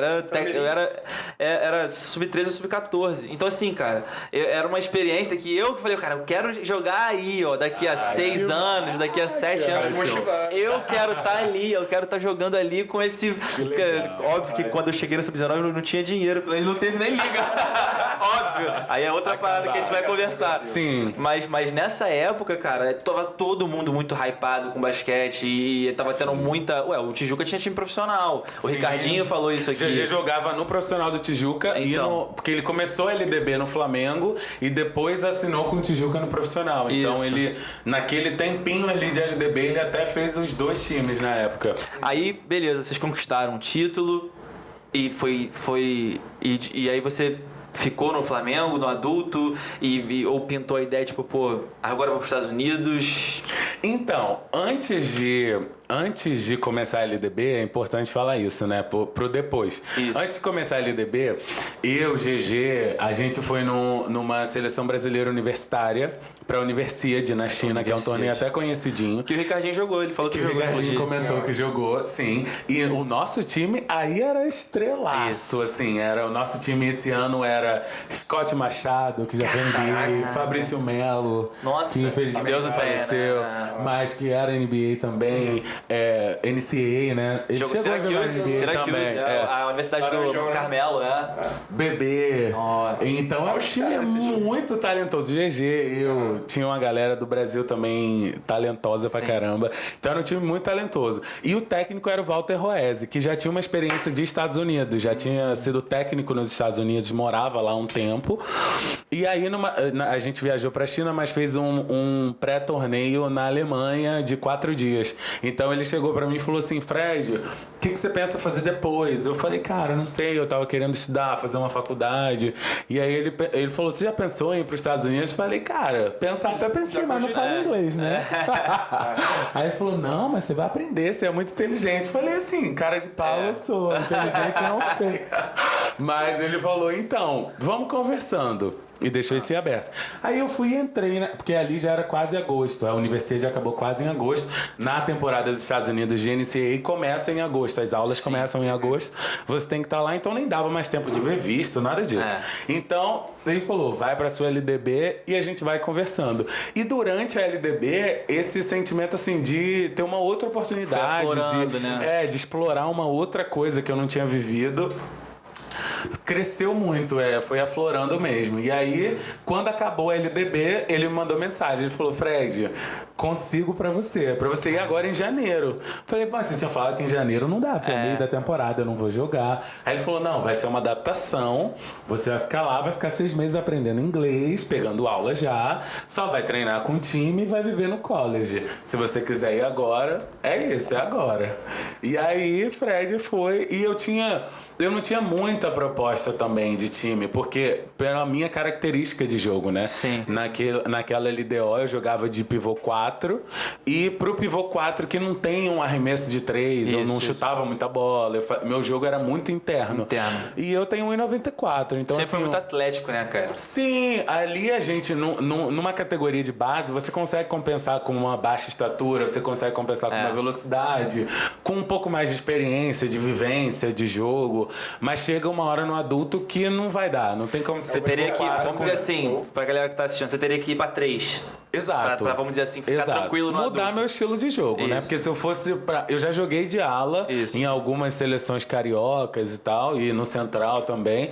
era sub-13 ou sub-14. Então, assim, cara, era uma experiência que eu falei, cara, eu quero jogar aí, ó, daqui a 6 anos, daqui a 7 anos. Eu quero estar ali, eu quero estar jogando ali com esse. Óbvio que quando eu cheguei no sub-19 eu não tinha dinheiro, ele não teve nem liga. Óbvio. Aí é outra parada que a gente vai conversar. Sim. Mas nessa época, cara, tava todo mundo muito hypado com basquete e tava tendo muita. O Tijuca tinha time profissional. O Ricardinho falou isso aqui. GG jogava no profissional do Tijuca porque ele começou a LDB no Flamengo e depois assinou com o Tijuca no profissional. Então ele, naquele tempinho ali de LDB, ele até fez os 2 times na época. Aí, beleza, vocês conquistaram um título e e aí você ficou no Flamengo, no adulto, ou pintou a ideia, tipo, agora eu vou pros Estados Unidos? Então, antes de começar a LDB, é importante falar isso, né? Pro depois. Isso. Antes de começar a LDB, eu, GG, a gente foi numa seleção brasileira universitária pra Universiade na China, que é um torneio até conhecidinho. Que o Ricardinho jogou, ele falou que jogou. O Ricardinho comentou que jogou, sim. E o nosso time aí era estrelaço, assim. O nosso time esse ano era Scott Machado, que já foi NBA, Fabrício Melo, nossa, que infelizmente faleceu, mas que era NBA também, NCAA, né? Ele chegou a jogar NBA também. A Universidade do Carmelo, Bebê. Nossa. Então era um time muito talentoso. GG, eu tinha uma galera do Brasil também talentosa pra caramba. Então era um time muito talentoso. E o técnico era o Walter Roese, que já tinha uma experiência de Estados Unidos, já tinha sido técnico nos Estados Unidos, morava lá um tempo. E aí a gente viajou pra China, mas fez um pré-torneio na Alemanha de 4 dias. Então Então ele chegou pra mim e falou assim, Fred, o que você pensa fazer depois? Eu falei, cara, não sei, eu tava querendo estudar, fazer uma faculdade. E aí ele falou, você já pensou em ir pros Estados Unidos? Eu falei, cara, pensar até pensei, mas não falo inglês, né? Aí ele falou, não, mas você vai aprender, você é muito inteligente. Eu falei assim, cara de pau eu sou, inteligente eu não sei. Mas ele falou, então, vamos conversando. E deixou esse aberto. Aí eu fui e entrei, né? Porque ali já era quase agosto. A universidade já acabou quase em agosto. Na temporada dos Estados Unidos de NCAA começa em agosto. As aulas começam em agosto. Você tem que estar lá, então nem dava mais tempo de ver visto, nada disso. Então, ele falou, vai pra sua LDB e a gente vai conversando. E durante a LDB, esse sentimento assim de ter uma outra oportunidade. De explorar uma outra coisa que eu não tinha vivido. Cresceu muito, foi aflorando mesmo. E aí, quando acabou a LDB, ele me mandou mensagem. Ele falou, Fred, consigo pra você ir agora em janeiro. Falei, mas você tinha falado que em janeiro não dá, porque é meio da temporada, eu não vou jogar. Aí ele falou, não, vai ser uma adaptação, você vai ficar lá, vai ficar 6 meses aprendendo inglês, pegando aula já, só vai treinar com o time e vai viver no college. Se você quiser ir agora, é agora. E aí, Fred foi, e eu não tinha muita proposta também de time, porque pela minha característica de jogo, né? Sim. Naquela LDO eu jogava de pivô 4 e pro pivô 4 que não tem um arremesso de 3, eu não chutava muita bola, meu jogo era muito interno. E eu tenho 1,94, então sempre assim, foi muito atlético, né, cara? Sim, ali a gente, numa categoria de base, você consegue compensar com uma baixa estatura, você consegue compensar com uma velocidade, com um pouco mais de experiência, de vivência, de jogo. Mas chega uma hora no adulto que não vai dar. Não tem como você teria que, vamos dizer assim, pra galera que tá assistindo, você teria que ir pra 3. Exato. Pra, vamos dizer assim, ficar tranquilo no Mudar adulto. meu estilo de jogo, né? Porque se eu fosse eu já joguei de ala em algumas seleções cariocas e tal, e no Central também.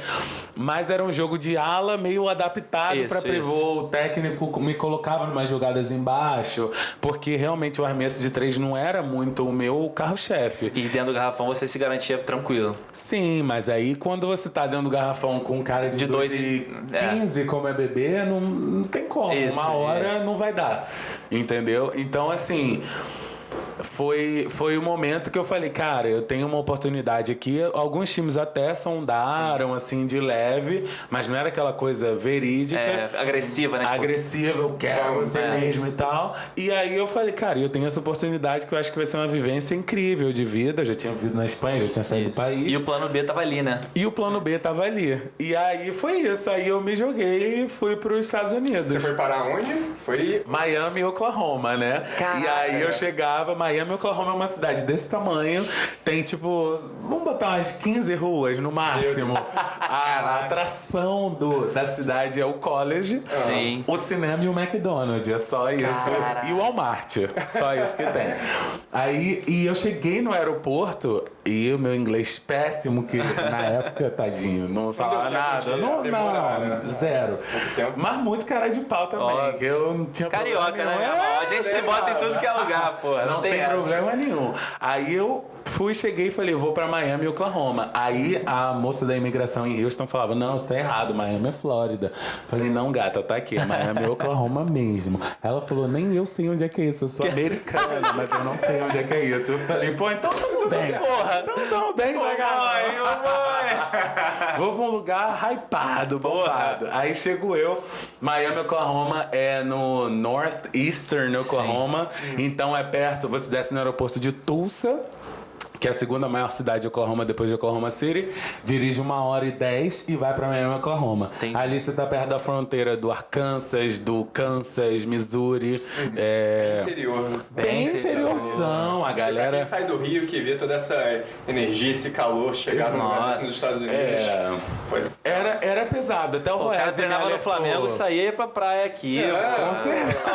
Mas era um jogo de ala meio adaptado pra pivô. O técnico me colocava numas jogadas embaixo, porque realmente o arremesso de 3 não era muito o meu carro-chefe. E dentro do garrafão você se garantia tranquilo. Sim, mas aí quando você tá dentro do garrafão com um cara de 2,15 como é bebê, não tem como. Uma hora não vai dar, entendeu? Então, assim, foi o momento que eu falei, cara, eu tenho uma oportunidade aqui. Alguns times até sondaram, assim, de leve, mas não era aquela coisa verídica. Agressiva, né? Agressiva, eu quero você mesmo e tal. E aí eu falei, cara, eu tenho essa oportunidade que eu acho que vai ser uma vivência incrível de vida. Eu já tinha vivido na Espanha, já tinha saído do país. E o plano B tava ali, né? E o plano B tava ali. E aí foi isso. Aí eu me joguei e fui pros Estados Unidos. Você foi para onde? Foi Miami e Oklahoma, né? Caraca. E aí eu chegava, Miami e Oklahoma é uma cidade desse tamanho, tem tipo, vamos botar umas 15 ruas no máximo. A atração da cidade é o college, o cinema e o McDonald's, é só isso. Caraca. E o Walmart, só isso que tem. Aí, e eu cheguei no aeroporto e o meu inglês péssimo, que na época, tadinho, não falava nada. Não, zero. Mas muito cara de pau também, que eu não tinha carioca, problema né? nenhum. A gente se bota em tudo que é lugar, pô. Não tem problema nenhum. Aí eu cheguei e falei, eu vou pra Miami e Oklahoma. Aí a moça da imigração em Houston falava, não, você tá errado, Miami é Flórida. Falei, não, gata, tá aqui, é Miami e Oklahoma mesmo. Ela falou, nem eu sei onde é que é isso, eu sou americana, mas eu não sei onde é que é isso. Eu falei, pô, então tamo bem. Porra. Então tamo bem, legal. Vou pra um lugar hypado, bombado. Aí chego eu, Miami, Oklahoma é no Northeastern Oklahoma, então é perto, você desce no aeroporto de Tulsa, que é a segunda maior cidade de Oklahoma depois de Oklahoma City, dirige 1h10 e vai pra Miami, Oklahoma. Entendi. Ali você tá perto da fronteira do Arkansas, do Kansas, Missouri. Bem interior. Bem interiorzão, a galera... Quem sai do Rio que vê toda essa energia, esse calor chegar nos Estados Unidos. Era pesado, até o cara Royce treinava no Flamengo, saía e ia pra praia aqui. Com certeza.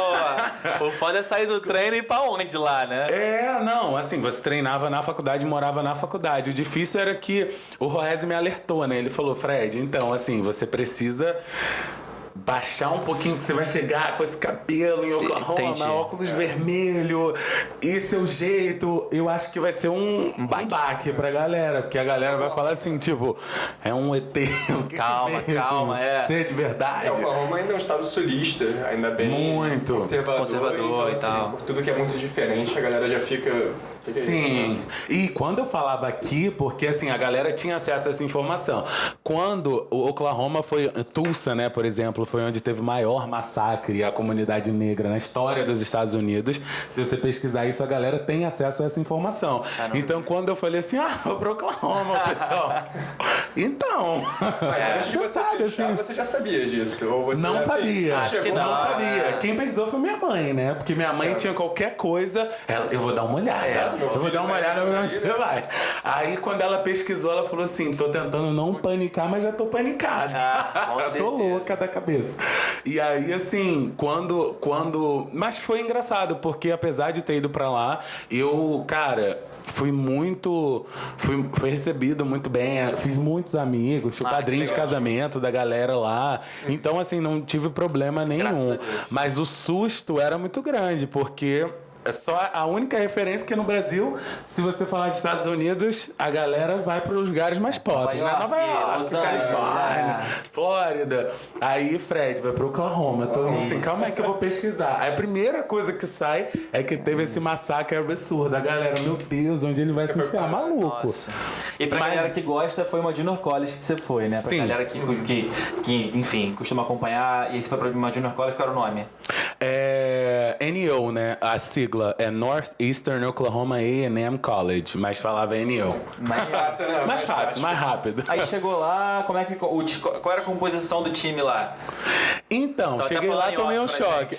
O foda é sair do treino e ir pra onde lá, né? Não, assim, você treinava na faculdade, morava na faculdade. O difícil era que o Roese me alertou, né? Ele falou, Fred, então, assim, você precisa baixar um pouquinho, que você vai chegar com esse cabelo em Oklahoma, óculos vermelho, e seu jeito, eu acho que vai ser um baque pra galera, porque a galera vai falar assim, tipo, é um ET. Calma, Ser de verdade. Oklahoma ainda é um estado sulista, ainda bem muito conservador e tal. Por tudo que é muito diferente, a galera já fica... Sim, e quando eu falava aqui, porque assim, a galera tinha acesso a essa informação. Quando o Oklahoma foi, Tulsa, né, por exemplo, foi onde teve o maior massacre à comunidade negra na história dos Estados Unidos. Se você pesquisar isso, a galera tem acesso a essa informação. Caramba. Então, quando eu falei assim, vou pro Oklahoma, pessoal. Então, você sabe, assim... Você já sabia disso? Ou você não sabia. Acho que não sabia. Quem pesquisou foi minha mãe, né? Porque minha mãe tinha qualquer coisa, eu vou dar uma olhada. Eu vou dar uma olhada pra onde você vai. Aí, quando ela pesquisou, ela falou assim, tô tentando não panicar, mas já tô panicada. Eu tô louca da cabeça. E aí, assim, quando... Mas foi engraçado, porque apesar de ter ido pra lá, cara... Fui recebido muito bem, fiz muitos amigos, fui padrinho de casamento da galera lá. Então, assim, não tive problema nenhum. Mas o susto era muito grande, porque... É só a única referência que no Brasil, se você falar de Estados Unidos, a galera vai para os lugares mais pobres, né? Nova York, Califórnia, Flórida. Aí, Fred, vai para o Oklahoma. Todo mundo assim, calma aí que eu vou pesquisar. Aí a primeira coisa que sai é que teve esse massacre absurdo. A galera, meu Deus, onde ele vai se enfiar? Maluco. Nossa. E pra galera que gosta, foi uma Junior College que você foi, né? Pra Sim. galera que, enfim, costuma acompanhar. E aí você foi pra uma Junior College, qual era o nome? NO, né? A sigla é Northeastern Oklahoma A&M College, mas falava NO. Mais fácil, mais rápido. Aí chegou lá, qual era a composição do time lá? Então, cheguei lá, tomei um choque.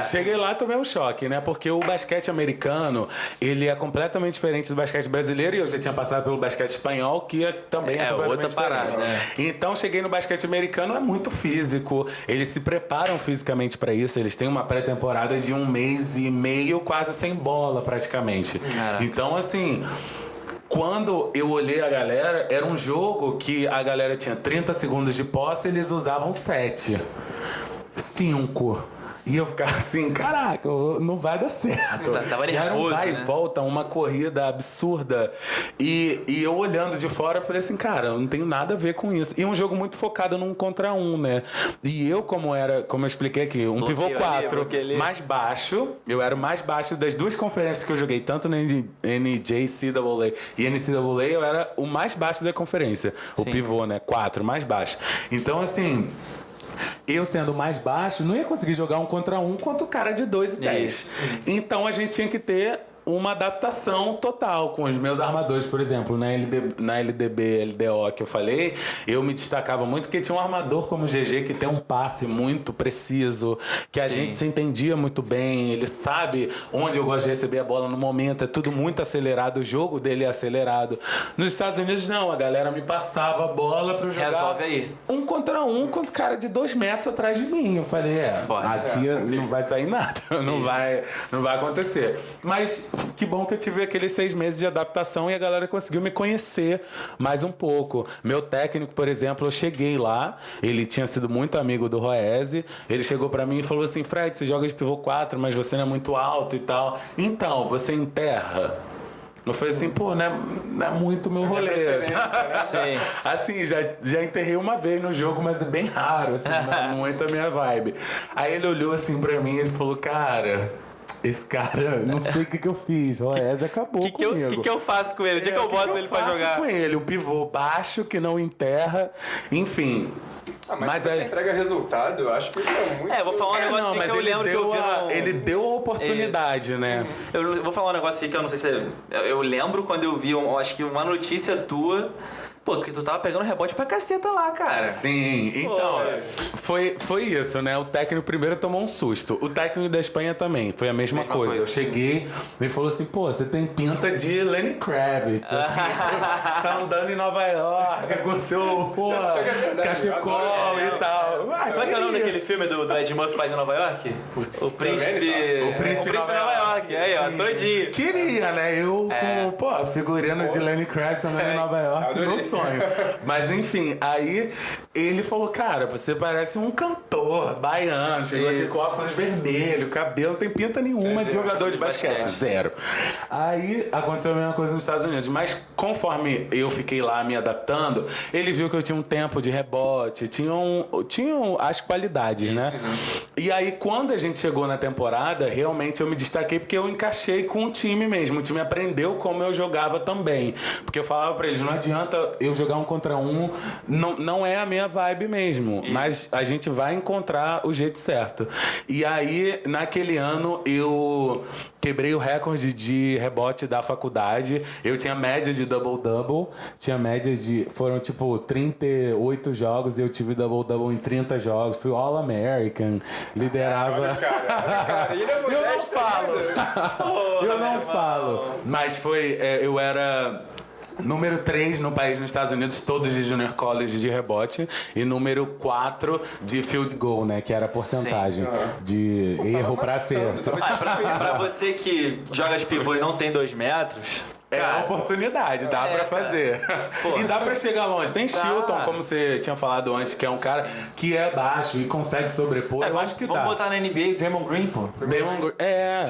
Cheguei lá, tomei um choque, né? Porque o basquete americano, ele é completamente diferente do basquete brasileiro, e eu já tinha passado pelo basquete espanhol, que também é completamente outra parada, diferente. né? Então, cheguei no basquete americano, é muito físico, eles se preparam fisicamente para isso, eles têm uma pré-temporada de 1 mês e meio, quase sem bola, praticamente. Caraca. Então, assim... Quando eu olhei a galera, era um jogo que a galera tinha 30 segundos de posse, eles usavam 7. 5. E eu ficava assim, caraca, não vai dar certo. Tava nervoso, era um vai e né? volta, uma corrida absurda. E eu olhando de fora, eu falei assim, cara, eu não tenho nada a ver com isso. E um jogo muito focado num contra um, né? E eu, como eu expliquei aqui, um pivô 4 mais baixo, eu era o mais baixo das duas conferências que eu joguei, tanto na NJCAA e NCAA, eu era o mais baixo da conferência. O pivô, né? 4, mais baixo. Então, assim... Eu sendo mais baixo, não ia conseguir jogar 1 contra 1 contra o cara de 2,10. Então a gente tinha que ter uma adaptação total com os meus armadores, por exemplo, na LDB, LDO que eu falei, eu me destacava muito porque tinha um armador como o GG que tem um passe muito preciso, que a gente se entendia muito bem, ele sabe onde eu gosto de receber a bola no momento, é tudo muito acelerado, o jogo dele é acelerado. Nos Estados Unidos não, a galera me passava a bola pra eu jogar. Resolve aí. 1 contra 1 contra o cara de 2 metros atrás de mim. Eu falei, aqui não vai sair nada, não vai acontecer. Mas que bom que eu tive aqueles 6 meses de adaptação e a galera conseguiu me conhecer mais um pouco. Meu técnico, por exemplo, eu cheguei lá, ele tinha sido muito amigo do Roese, ele chegou pra mim e falou assim, Fred, você joga de pivô 4, mas você não é muito alto e tal. Então, você enterra? Eu falei assim, pô, não é muito meu rolê. Assim, já enterrei uma vez no jogo, mas é bem raro, assim, não entra a minha vibe. Aí ele olhou assim pra mim e ele falou, cara... Esse cara, não sei o que eu fiz. O Roese acabou comigo. O que eu faço com ele? O que eu boto ele pra jogar? O que eu faço com ele? Um pivô baixo, que não enterra. Enfim... Mas você entrega resultado, eu acho que isso é muito... vou falar um negócio que eu lembro que eu vi Ele deu a oportunidade, né? Eu vou falar um negócio aqui que eu não sei se... Eu lembro quando eu vi, acho que uma notícia tua... Pô, que tu tava pegando rebote pra caceta lá, cara. Sim, então, foi isso, né? O técnico primeiro tomou um susto. O técnico da Espanha também, foi a mesma coisa. Eu cheguei, ele falou assim, pô, você tem pinta de Lenny Kravitz. Assim, tipo, tá andando em Nova York com seu, pô, cachecol e tal. Qual é o nome daquele filme do Ed Murphy faz em Nova York? O Príncipe Nova York. Aí, ó, doidinho. Queria, né? Eu com, figurino de Lenny Kravitz andando em Nova York, no sonho. Mas enfim, aí ele falou, cara, você parece um cantor baiano, chegou aqui com óculos vermelho, cabelo, não tem pinta nenhuma de jogador de basquete, zero. Aí aconteceu a mesma coisa nos Estados Unidos, mas conforme eu fiquei lá me adaptando, ele viu que eu tinha um tempo de rebote, tinham as qualidades, né? E aí quando a gente chegou na temporada, realmente eu me destaquei porque eu encaixei com o time mesmo, o time aprendeu como eu jogava também, porque eu falava pra eles, não adianta eu jogar um contra um, não é a minha vibe mesmo, mas a gente vai encontrar o jeito certo. E aí, naquele ano, eu quebrei o recorde de rebote da faculdade. Eu tinha média de double-double. Tinha média de... Foram, tipo, 38 jogos e eu tive double-double em 30 jogos. Fui All-American. Liderava... Eu não falo. Eu não falo. Mas foi... Eu era... Número 3 no país, nos Estados Unidos, todos de Junior College de rebote. E número 4 de field goal, né? Que era a porcentagem de erro pra acerto. Pra você que joga de pivô e não tem 2 metros... É a oportunidade, dá pra fazer. E dá pra chegar longe. Tem Chilton, como você tinha falado antes, que é um cara que é baixo e consegue sobrepor. Eu acho que dá. Vamos botar na NBA o Draymond Green, pô.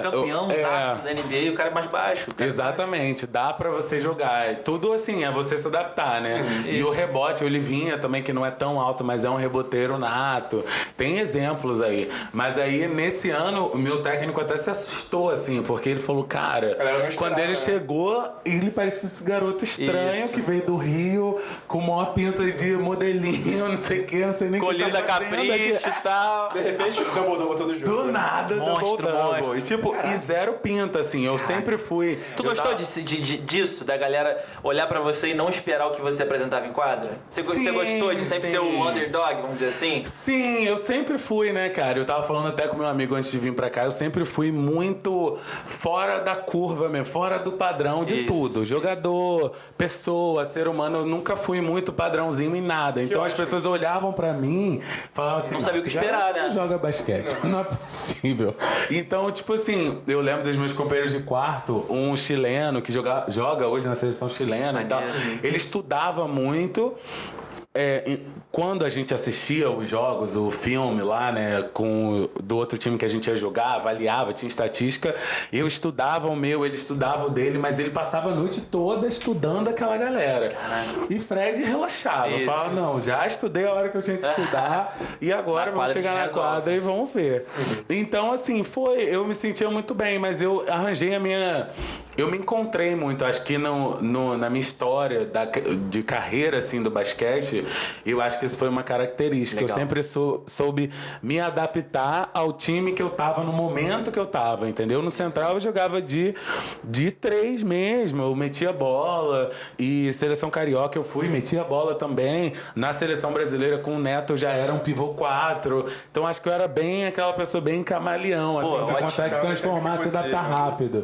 Campeãozaço da NBA, o cara é mais baixo. Exatamente, dá pra você jogar. Tudo assim, é você se adaptar, né? E o rebote, o Livinha também, que não é tão alto, mas é um reboteiro nato. Tem exemplos aí. Mas aí, nesse ano, o meu técnico até se assustou, assim, porque ele falou, cara, quando ele chegou... Ele parecia esse garoto estranho que veio do Rio com uma pinta de modelinho, não sei o que, não sei nem o que tá capricho e tal. De repente, double-double todo jogo. Do nada, double-double. E tipo, e zero pinta, assim. Eu sempre fui... Tu gostou disso? Da galera olhar pra você e não esperar o que você apresentava em quadra? Você gostou de sempre ser o underdog, vamos dizer assim? Sim, eu sempre fui, né, cara? Eu tava falando até com meu amigo antes de vir pra cá. Eu sempre fui muito fora da curva mesmo, fora do padrão de tudo. Jogador, pessoa, ser humano, eu nunca fui muito padrãozinho em nada. Então as pessoas olhavam pra mim, falavam assim... Não sabia o que esperar, né? Não joga basquete. Não é possível. Então, tipo assim, eu lembro dos meus companheiros de quarto, um chileno que joga hoje na seleção chilena e tal. Ele estudava muito... quando a gente assistia os jogos, o filme lá, né, do outro time que a gente ia jogar, avaliava, tinha estatística, eu estudava o meu, ele estudava o dele, mas ele passava a noite toda estudando aquela galera. E Fred relaxava, falava, não, já estudei a hora que eu tinha que estudar e agora vamos chegar na quadra e vamos ver. Então, assim, eu me sentia muito bem, mas eu arranjei eu me encontrei muito, acho que na minha história de carreira, assim, do basquete, eu acho que isso foi uma característica. Legal. Eu sempre soube me adaptar ao time que eu tava no momento que eu tava, entendeu? No Central eu jogava de 3 mesmo, eu metia bola, e seleção carioca eu metia bola também. Na seleção brasileira com o Neto eu já era um pivô 4, então acho que eu era bem aquela pessoa bem camaleão, assim, que consegue se transformar, se adaptar rápido.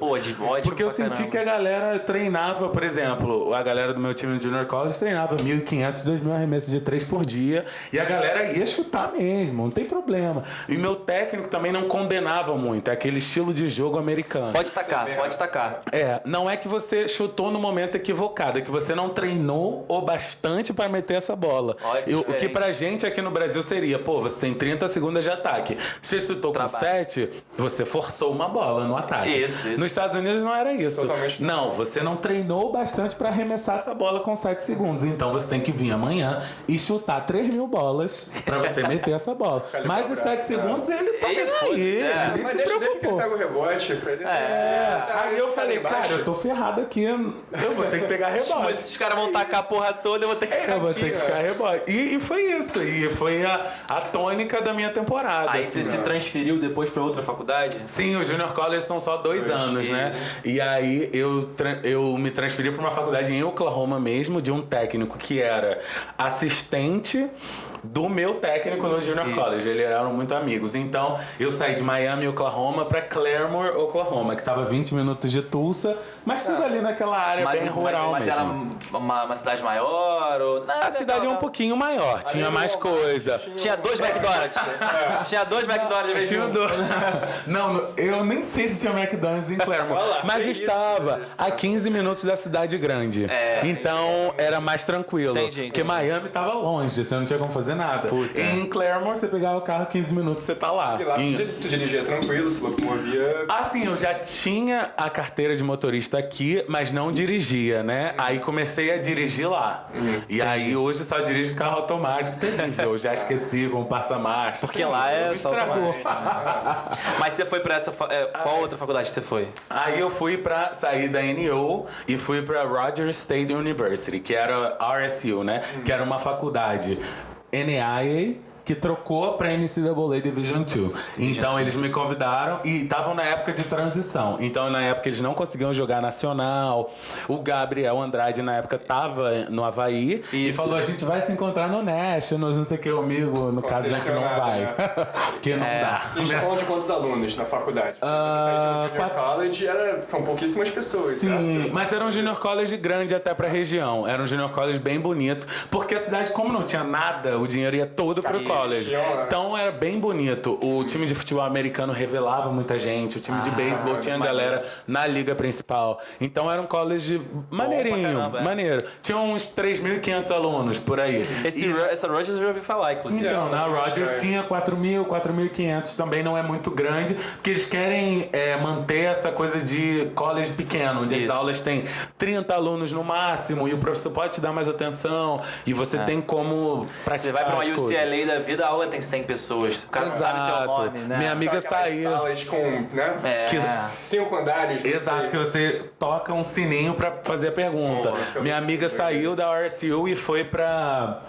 Porque eu senti que a galera treinava, por exemplo, a galera do meu time no Junior College treinava 1.500, 2.000 arremessos de 3 por dia, e a galera ia chutar mesmo, não tem problema. E meu técnico também não condenava muito, é aquele estilo de jogo americano. Pode tacar. Não é que você chutou no momento equivocado, é que você não treinou o bastante para meter essa bola. O que pra gente aqui no Brasil seria, você tem 30 segundos de ataque. Se você chutou com 7, você forçou uma bola no ataque. Isso. Nos Estados Unidos não era isso. Totalmente. Não, você não treinou bastante para arremessar essa bola com 7 segundos. Então você tem que vir amanhã e chutar 3.000 bolas pra você meter essa bola. Mas os 7 segundos ele tá aí. Ele se preocupou. Deixa o rebote. Aí eu falei, cara, eu tô ferrado aqui. Eu vou ter que pegar rebote. Esses caras vão tacar a porra toda, eu vou ter que ficar Eu vou ter que ficar rebote. E foi isso. E foi a tônica da minha temporada. Aí assim, você se transferiu depois pra outra faculdade? Sim, os Junior College são só 2 anos, né? E aí eu me transferi pra uma faculdade em Oklahoma mesmo, de um técnico que era assistente do meu técnico no Junior College. Eles eram muito amigos. Então, eu saí de Miami, Oklahoma, pra Claremore, Oklahoma, que tava 20 minutos de Tulsa, mas tudo ali naquela área bem rural mas mesmo. era uma cidade maior? Ou... A cidade é um pouquinho maior, tinha mais coisa. Tinha 2 McDonald's. Tinha 2 McDonald's. Tinha Não, eu nem sei se tinha McDonald's em Claremore, mas estava a 15 minutos da cidade grande. Então era mais tranquilo. Entendi. Porque Miami tava longe, você não tinha como fazer nada. Em Claremore, você pegava o carro 15 minutos, você tá lá. E lá tu dirigia tranquilo, se locomovia. Assim, eu já tinha a carteira de motorista aqui, mas não dirigia, né? Aí comecei a dirigir lá. E aí hoje só dirijo carro automático, terrível. Eu já esqueci como passa marcha. Porque lá é só estragou. Mas você foi pra essa... qual outra faculdade você foi? Aí eu fui pra sair da NO e fui pra Rogers State University, que era RSU, né? Que era uma faculdade NAIA que trocou pra NCAA Division II. Então eles me convidaram e estavam na época de transição. Então na época eles não conseguiam jogar nacional. O Gabriel Andrade na época tava no Havaí e falou: a gente vai se encontrar no National, não sei o que, comigo. No caso, a gente não vai. Né? Porque não dá. E escola de quantos alunos na faculdade? Você saiu de Junior College, são pouquíssimas pessoas. Sim, né? mas era um Junior College grande até pra região. Era um Junior College bem bonito. Porque a cidade, como não tinha nada, o dinheiro ia todo pro college. Então era bem bonito. O time de futebol americano revelava muita gente. O time de beisebol tinha galera na liga principal. Então era um college maneirinho, maneiro. Tinha uns 3.500 alunos por aí. Essa Rogers eu já ouvi falar, inclusive. Então, na Rogers tinha 4.000, 4.500. Também não é muito grande, porque eles querem manter essa coisa de college pequeno, onde as aulas têm 30 alunos no máximo e o professor pode te dar mais atenção e você tem como praticar. Você vai pra uma as UCLA coisas. da vida, a aula tem 100 pessoas. O cara não sabe teu nome, né? Minha amiga saiu. Salas com, né? 5 andares. Exato, que você toca um sininho pra fazer a pergunta. Minha amiga saiu da RSU e foi pra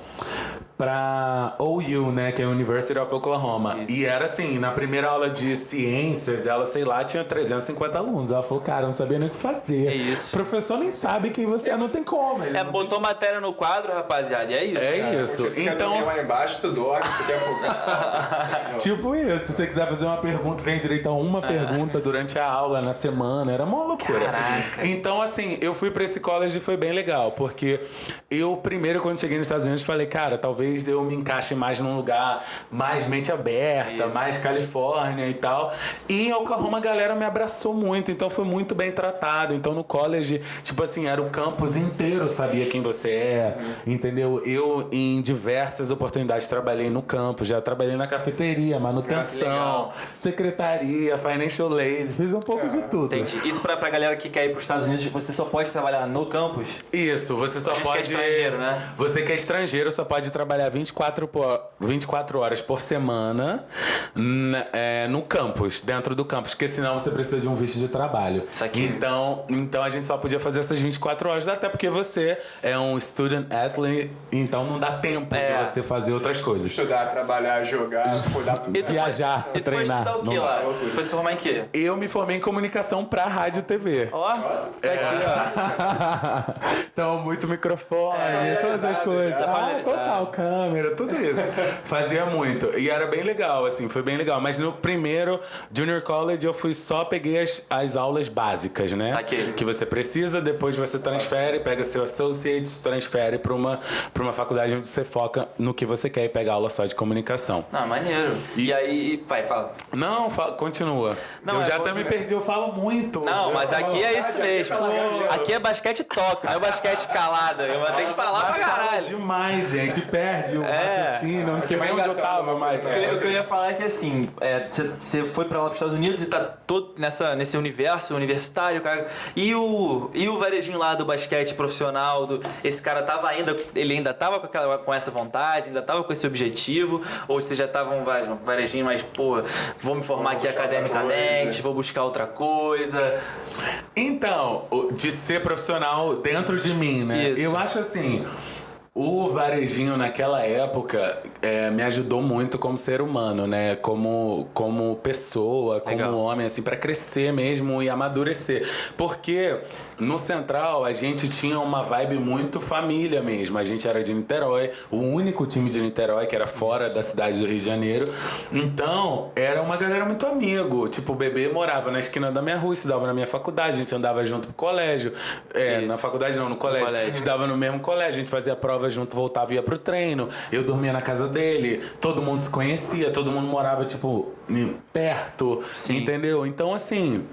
OU, né, que é a University of Oklahoma. E era assim, na primeira aula de ciências dela, sei lá, tinha 350 alunos. Ela falou, cara, eu não sabia nem o que fazer. É isso. O professor nem sabe quem você é, não tem como. Ele botou matéria no quadro, rapaziada, e é isso. É isso. Você então, quer lá embaixo, tu dorme, tu quer focar. tipo isso. Se você quiser fazer uma pergunta, tem direito a uma pergunta durante a aula, na semana. Era uma loucura. Caraca. Então, assim, eu fui pra esse college e foi bem legal. Porque eu, primeiro, quando cheguei nos Estados Unidos, falei, cara, talvez eu me encaixe mais num lugar mais mente aberta, mais Califórnia e tal. E em Oklahoma a galera me abraçou muito, então foi muito bem tratado. Então no college, tipo assim, era o campus inteiro sabia quem você é, entendeu? Eu, em diversas oportunidades, trabalhei no campus, já trabalhei na cafeteria, manutenção, secretaria, financial aid, fiz um pouco de tudo. Entendi. Isso pra galera que quer ir pros Estados Unidos, você só pode trabalhar no campus? Isso, você só pode... que é estrangeiro, né? Você que é estrangeiro só pode trabalhar 24 horas por semana no campus, dentro do campus, porque senão você precisa de um visto de trabalho. Então a gente só podia fazer essas 24 horas, até porque você é um student athlete, então não dá tempo de você fazer outras coisas. Estudar, trabalhar, jogar, cuidar do viajar, E tu foi treinar. estudar o que lá? Tu foi se formar em quê? Eu me formei em comunicação pra rádio e TV. Ó, tá aqui, ó. Então, muito microfone, todas as coisas. Total, câmera, tudo isso. Fazia muito. E era bem legal, assim, foi bem legal. Mas no primeiro Junior College eu peguei as aulas básicas, né? Saquei. Que você precisa, depois você transfere, pega seu associate, transfere pra uma faculdade onde você foca no que você quer e pega aula só de comunicação. Ah, maneiro. E aí, vai, fala. Não, continua. Não, eu já até me perdi, eu falo muito. Não, mas aqui é isso mesmo. Aqui é basquete toque, não é basquete calada. Eu vou ter que falar pra caralho. Demais, gente. Perde o raciocínio, não sei nem onde eu tava, mas... O que eu ia falar é que, assim, você foi pra lá pros Estados Unidos e tá todo nesse universo universitário, cara. E o varejinho lá do basquete profissional, esse cara ele ainda tava com essa vontade, ainda tava com esse objetivo? Ou você já tava um varejinho mais, pô, vou me formar aqui academicamente, vou buscar outra coisa? Então, de ser profissional dentro de mim, né? Isso. Eu acho assim... O varejinho naquela época, me ajudou muito como ser humano, né? Como pessoa, como homem, assim, pra crescer mesmo e amadurecer. Porque no Central a gente tinha uma vibe muito família mesmo. A gente era de Niterói, o único time de Niterói que era fora da cidade do Rio de Janeiro. Então, era uma galera muito amigo. Tipo, o bebê morava na esquina da minha rua, estudava na minha faculdade, a gente andava junto pro colégio. Na faculdade não, no colégio. Estudava no mesmo colégio, a gente fazia prova junto, voltava e ia pro treino. Eu dormia na casa dele, todo mundo se conhecia, todo mundo morava, tipo, perto, entendeu? Então, assim,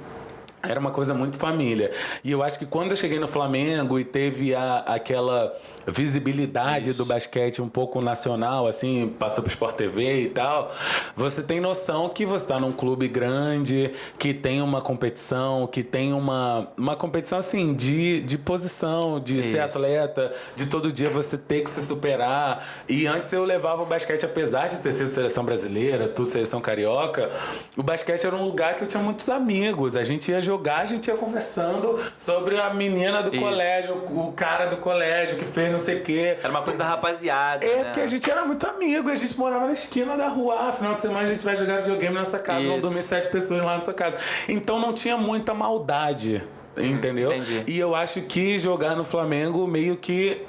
era uma coisa muito família. E eu acho que quando eu cheguei no Flamengo e teve aquela visibilidade do basquete um pouco nacional, assim, passou pro Sport TV e tal, você tem noção que você tá num clube grande, que tem uma competição, que tem uma competição, assim, de posição, de ser atleta, de todo dia você ter que se superar. E antes eu levava o basquete, apesar de ter sido seleção brasileira, tudo seleção carioca, o basquete era um lugar que eu tinha muitos amigos. A gente ia jogar, a gente ia conversando sobre a menina do colégio, o cara do colégio que fez não sei o quê. Era uma coisa da rapaziada, né? Porque a gente era muito amigo, a gente morava na esquina da rua. Final de semana a gente vai jogar videogame nessa casa, vão dormir 7 pessoas lá na sua casa. Então não tinha muita maldade. Entendeu? Entendi. E eu acho que jogar no Flamengo meio que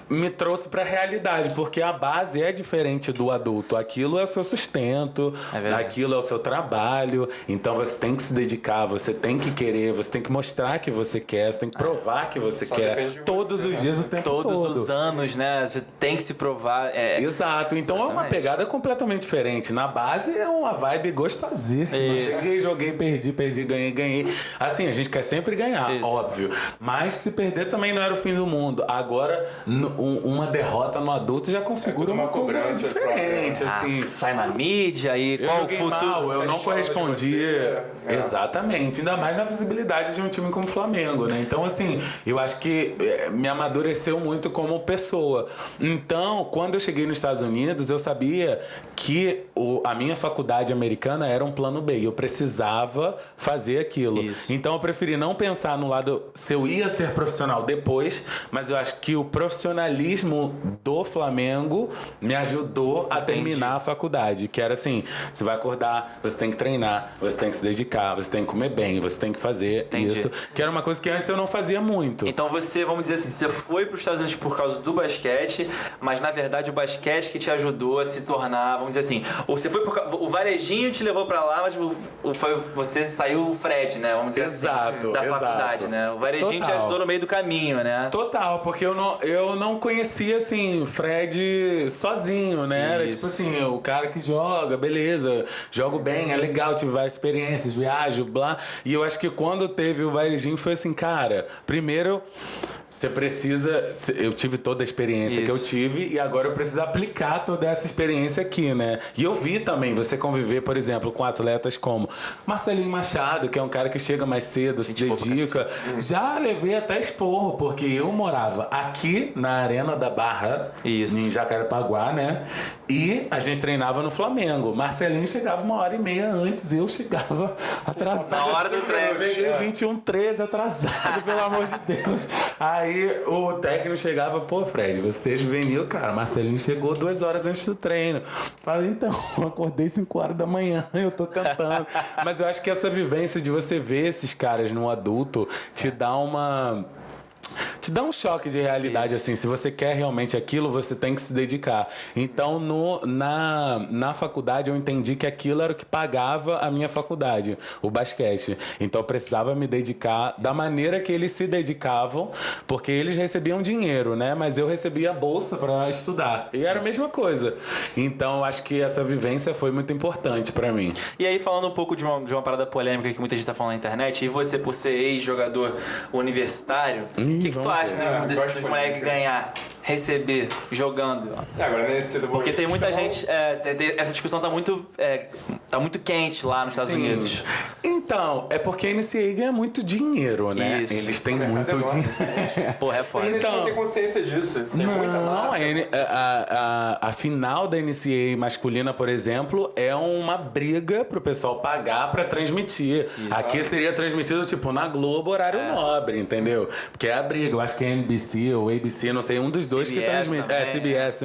me trouxe pra realidade, porque a base é diferente do adulto. Aquilo é o seu sustento, aquilo é o seu trabalho. Então você tem que se dedicar, você tem que querer, você tem que mostrar que você quer, você tem que provar que você quer. Todos os dias, o tempo todo. Todos os anos, né? Você tem que se provar. Exato. Então é uma pegada completamente diferente. Na base é uma vibe gostosíssima. Cheguei, joguei, perdi, ganhei. Assim, a gente quer sempre ganhar. Óbvio. Mas se perder também não era o fim do mundo. Agora, uma derrota no adulto já configura uma coisa diferente, assim. Sai na mídia e eu joguei mal, eu não correspondi. Exatamente. Ainda mais na visibilidade de um time como o Flamengo, né? Então, assim, eu acho que me amadureceu muito como pessoa. Então, quando eu cheguei nos Estados Unidos, eu sabia que a minha faculdade americana era um plano B. Eu precisava fazer aquilo. Então, eu preferi não pensar no lado se eu ia ser profissional depois, mas eu acho que o profissionalismo do Flamengo me ajudou a terminar a faculdade, que era assim, você vai acordar, você tem que treinar, você tem que se dedicar, você tem que comer bem, você tem que fazer isso, que era uma coisa que antes eu não fazia muito. Então você, vamos dizer assim, você foi para os Estados Unidos por causa do basquete, mas na verdade o basquete que te ajudou a se tornar, vamos dizer assim, você foi o Varejinho te levou para lá, mas você saiu o Fred, né? Vamos dizer assim, da faculdade, né? O Varejinho te ajudou no meio do caminho, né? Total, porque eu não conhecia, assim, Fred sozinho, né? Era tipo assim, o cara que joga, beleza, jogo bem, é legal, tive várias experiências, viajo, blá. E eu acho que quando teve o Varejinho foi assim, cara, primeiro você precisa... Eu tive toda a experiência que eu tive e agora eu preciso aplicar toda essa experiência aqui, né? E eu vi também você conviver, por exemplo, com atletas como Marcelinho Machado, que é um cara que chega mais cedo, se dedica. Já levei até esporro, porque eu morava aqui na Arena da Barra, em Jacarepaguá, né? E a gente treinava no Flamengo. Marcelinho chegava 1h30 antes, eu chegava atrasado. Na hora do treino. Eu peguei 21h13 atrasado, pelo amor de Deus. Aí o técnico chegava, pô, Fred, você é juvenil, cara. Marcelinho chegou 2 horas antes do treino. Falei, então, eu acordei 5h da manhã, eu tô tentando. Mas eu acho que essa vivência de você ver esses caras no adulto te dá um choque de realidade, assim. Se você quer realmente aquilo, você tem que se dedicar. Então, na faculdade, eu entendi que aquilo era o que pagava a minha faculdade, o basquete. Então, eu precisava me dedicar da maneira que eles se dedicavam, porque eles recebiam dinheiro, né? Mas eu recebia bolsa para estudar. E era a mesma coisa. Então, acho que essa vivência foi muito importante para mim. E aí, falando um pouco de uma parada polêmica que muita gente tá falando na internet, e você, por ser ex-jogador universitário, o que tu acha dos moleques ganhar, receber, jogando? Agora nesse do porque tem muita gente... essa discussão tá muito quente lá nos Estados Unidos. Então, é porque a NCAA ganha muito dinheiro, né? Isso. Eles têm muito dinheiro. Porra, é foda. Eles não têm consciência disso. Não, a final da NCAA masculina, por exemplo, é uma briga pro pessoal pagar pra transmitir. Isso. Aqui seria transmitido, tipo, na Globo, horário nobre, entendeu? Porque é a briga. Eu acho que é NBC ou ABC, não sei, um dos dois dois que transmitem. Também, CBS,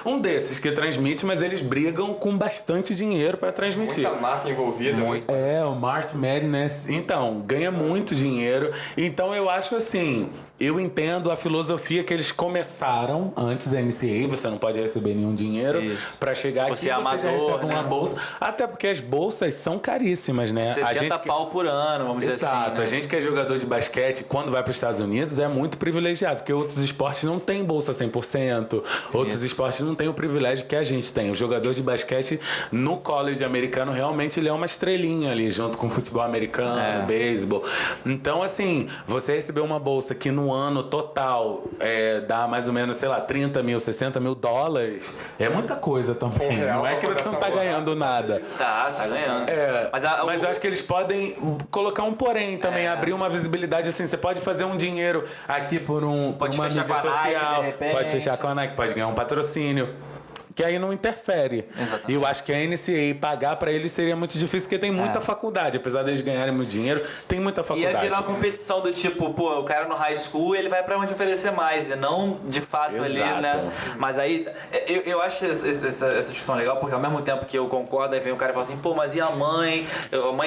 um desses que transmite, mas eles brigam com bastante dinheiro pra transmitir. Muita marca envolvida. Muito. O March Madness, então, ganha muito dinheiro. Então eu acho assim, eu entendo a filosofia que eles começaram antes da NCAA, você não pode receber nenhum dinheiro pra chegar aqui, Você é amador, já recebe né? uma bolsa. Até porque as bolsas são caríssimas, né? 60 pau por ano, vamos dizer assim. Exato, né? a gente que é jogador de basquete, quando vai para os Estados Unidos, é muito privilegiado, porque outros esportes não têm bolsa 100%, outros esportes não têm o privilégio que a gente tem. O jogador de basquete no college americano, realmente ele é uma estrelinha ali, junto com o futebol americano, beisebol. Então, assim, você recebeu uma bolsa que no ano total dá mais ou menos, sei lá, 30 mil, 60 mil dólares, é muita coisa também. Não é que você não tá ganhando nada. Tá ganhando. Mas eu acho que eles podem colocar um porém também, abrir uma visibilidade assim. Você pode fazer um dinheiro aqui por uma mídia com a Nike, social, de repente. pode fechar com a Nike, pode ganhar um patrocínio. Que aí não interfere. Exatamente. E eu acho que a NCAA pagar pra eles seria muito difícil, porque tem muita faculdade. Apesar deles ganharem muito dinheiro, tem muita faculdade. Ia virar uma competição do tipo, pô, o cara no high school, ele vai pra onde oferecer mais, e não de fato ali, né? Mas aí, eu acho essa discussão legal, porque ao mesmo tempo que eu concordo, aí vem o cara e fala assim, pô, mas e a mãe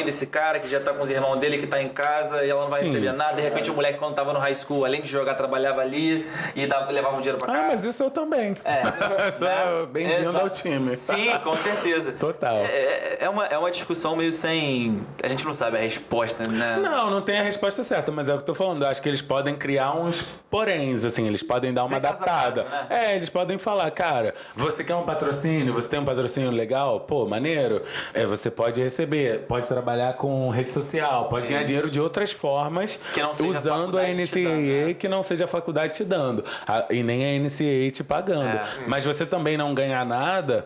desse cara que já tá com os irmãos dele, que tá em casa, e ela não vai receber nada, de repente o moleque quando tava no high school, além de jogar, trabalhava ali, e levava um dinheiro pra casa. Mas isso eu também. Bem-vindo ao time. Sim, com certeza. Total. É uma discussão meio sem... A gente não sabe a resposta, né? Não tem a resposta certa, mas é o que eu tô falando. Eu acho que eles podem criar uns poréns, assim, eles podem dar uma adaptada. Né? Eles podem falar, cara, você quer um patrocínio? Você tem um patrocínio legal? Pô, maneiro. Você pode receber, pode trabalhar com rede social, pode ganhar dinheiro de outras formas, que não seja usando a NCAA, que não seja a faculdade te dando. E nem a NCAA te pagando. Mas você também não ganhar nada,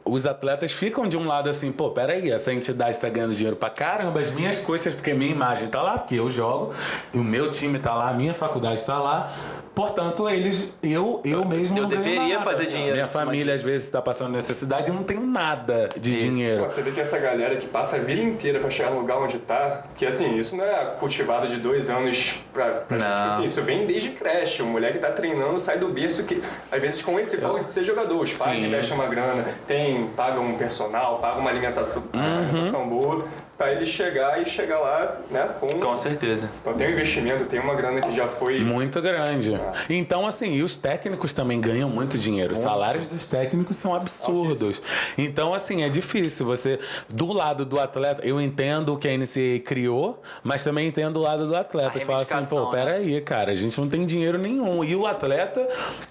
os atletas ficam de um lado assim, pô, peraí, essa entidade tá ganhando dinheiro pra caramba, as minhas custas, porque minha imagem tá lá, porque eu jogo, e o meu time tá lá, a minha faculdade tá lá, portanto, eu mesmo não ganho deveria nada. fazer dinheiro. Minha família às vezes tá passando necessidade e eu não tenho nada de dinheiro. Você vê que essa galera que passa a vida inteira pra chegar no lugar onde tá, porque assim, isso não é cultivado de 2 anos pra gente, assim, isso vem desde creche, o moleque tá treinando, sai do berço, que às vezes com esse foco de ser jogador, os pais investem uma grana, pagam um personal, pagam uma alimentação boa, pra ele chegar lá, né, com certeza. Então tem um investimento, tem uma grana que já foi... Muito grande. Então, assim, e os técnicos também ganham muito dinheiro. Os salários dos técnicos são absurdos. Então, assim, é difícil você... Do lado do atleta, eu entendo o que a NCAA criou, mas também entendo o lado do atleta. Que fala assim, pô, peraí, cara, a gente não tem dinheiro nenhum. E o atleta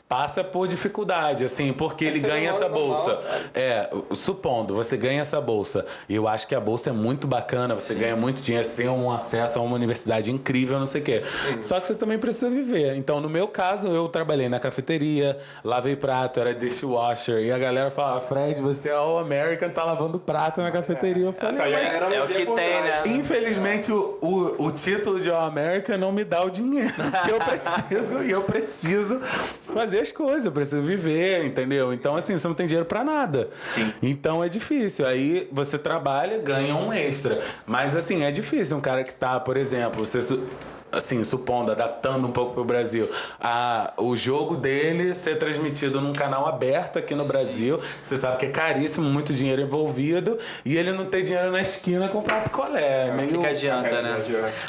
passa por dificuldade, assim, porque ele ganha essa bolsa. Supondo, você ganha essa bolsa. E eu acho que a bolsa é muito bacana, você ganha muito dinheiro, você tem um acesso a uma universidade incrível, não sei o quê. Só que você também precisa viver. Então, no meu caso, eu trabalhei na cafeteria, lavei prato, era dishwasher, e a galera falava, Fred, você é All American, tá lavando prato na cafeteria. Eu falei, mas é o que tem, né? Infelizmente, o título de All American não me dá o dinheiro que eu preciso fazer as coisas, eu preciso viver, entendeu? Então, assim, você não tem dinheiro pra nada. Sim. Então, é difícil. Aí, você trabalha, ganha um extra. Mas, assim, é difícil. Um cara que tá, por exemplo, você... assim, supondo, adaptando um pouco pro Brasil, o jogo dele ser transmitido num canal aberto aqui no Brasil, você sabe que é caríssimo, muito dinheiro envolvido, e ele não tem dinheiro na esquina comprar picolé. Meio... Que adianta, né?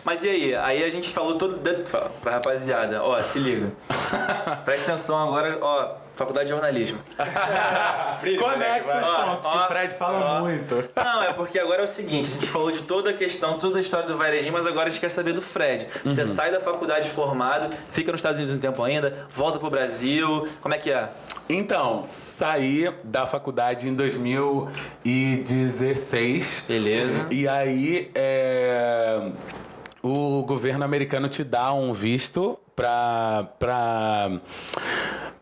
Mas e aí? Aí a gente falou tudo pra rapaziada, ó, se liga. Presta atenção agora, ó, faculdade de jornalismo. Conecta os pontos, que o Fred fala muito. Não, é porque agora é o seguinte, a gente falou de toda a questão, toda a história do Varejinho, mas agora a gente quer saber do Fred. Você sai da faculdade formado, fica nos Estados Unidos um tempo ainda, volta pro Brasil, como é que é? Então, saí da faculdade em 2016. Beleza. E aí, o governo americano te dá um visto para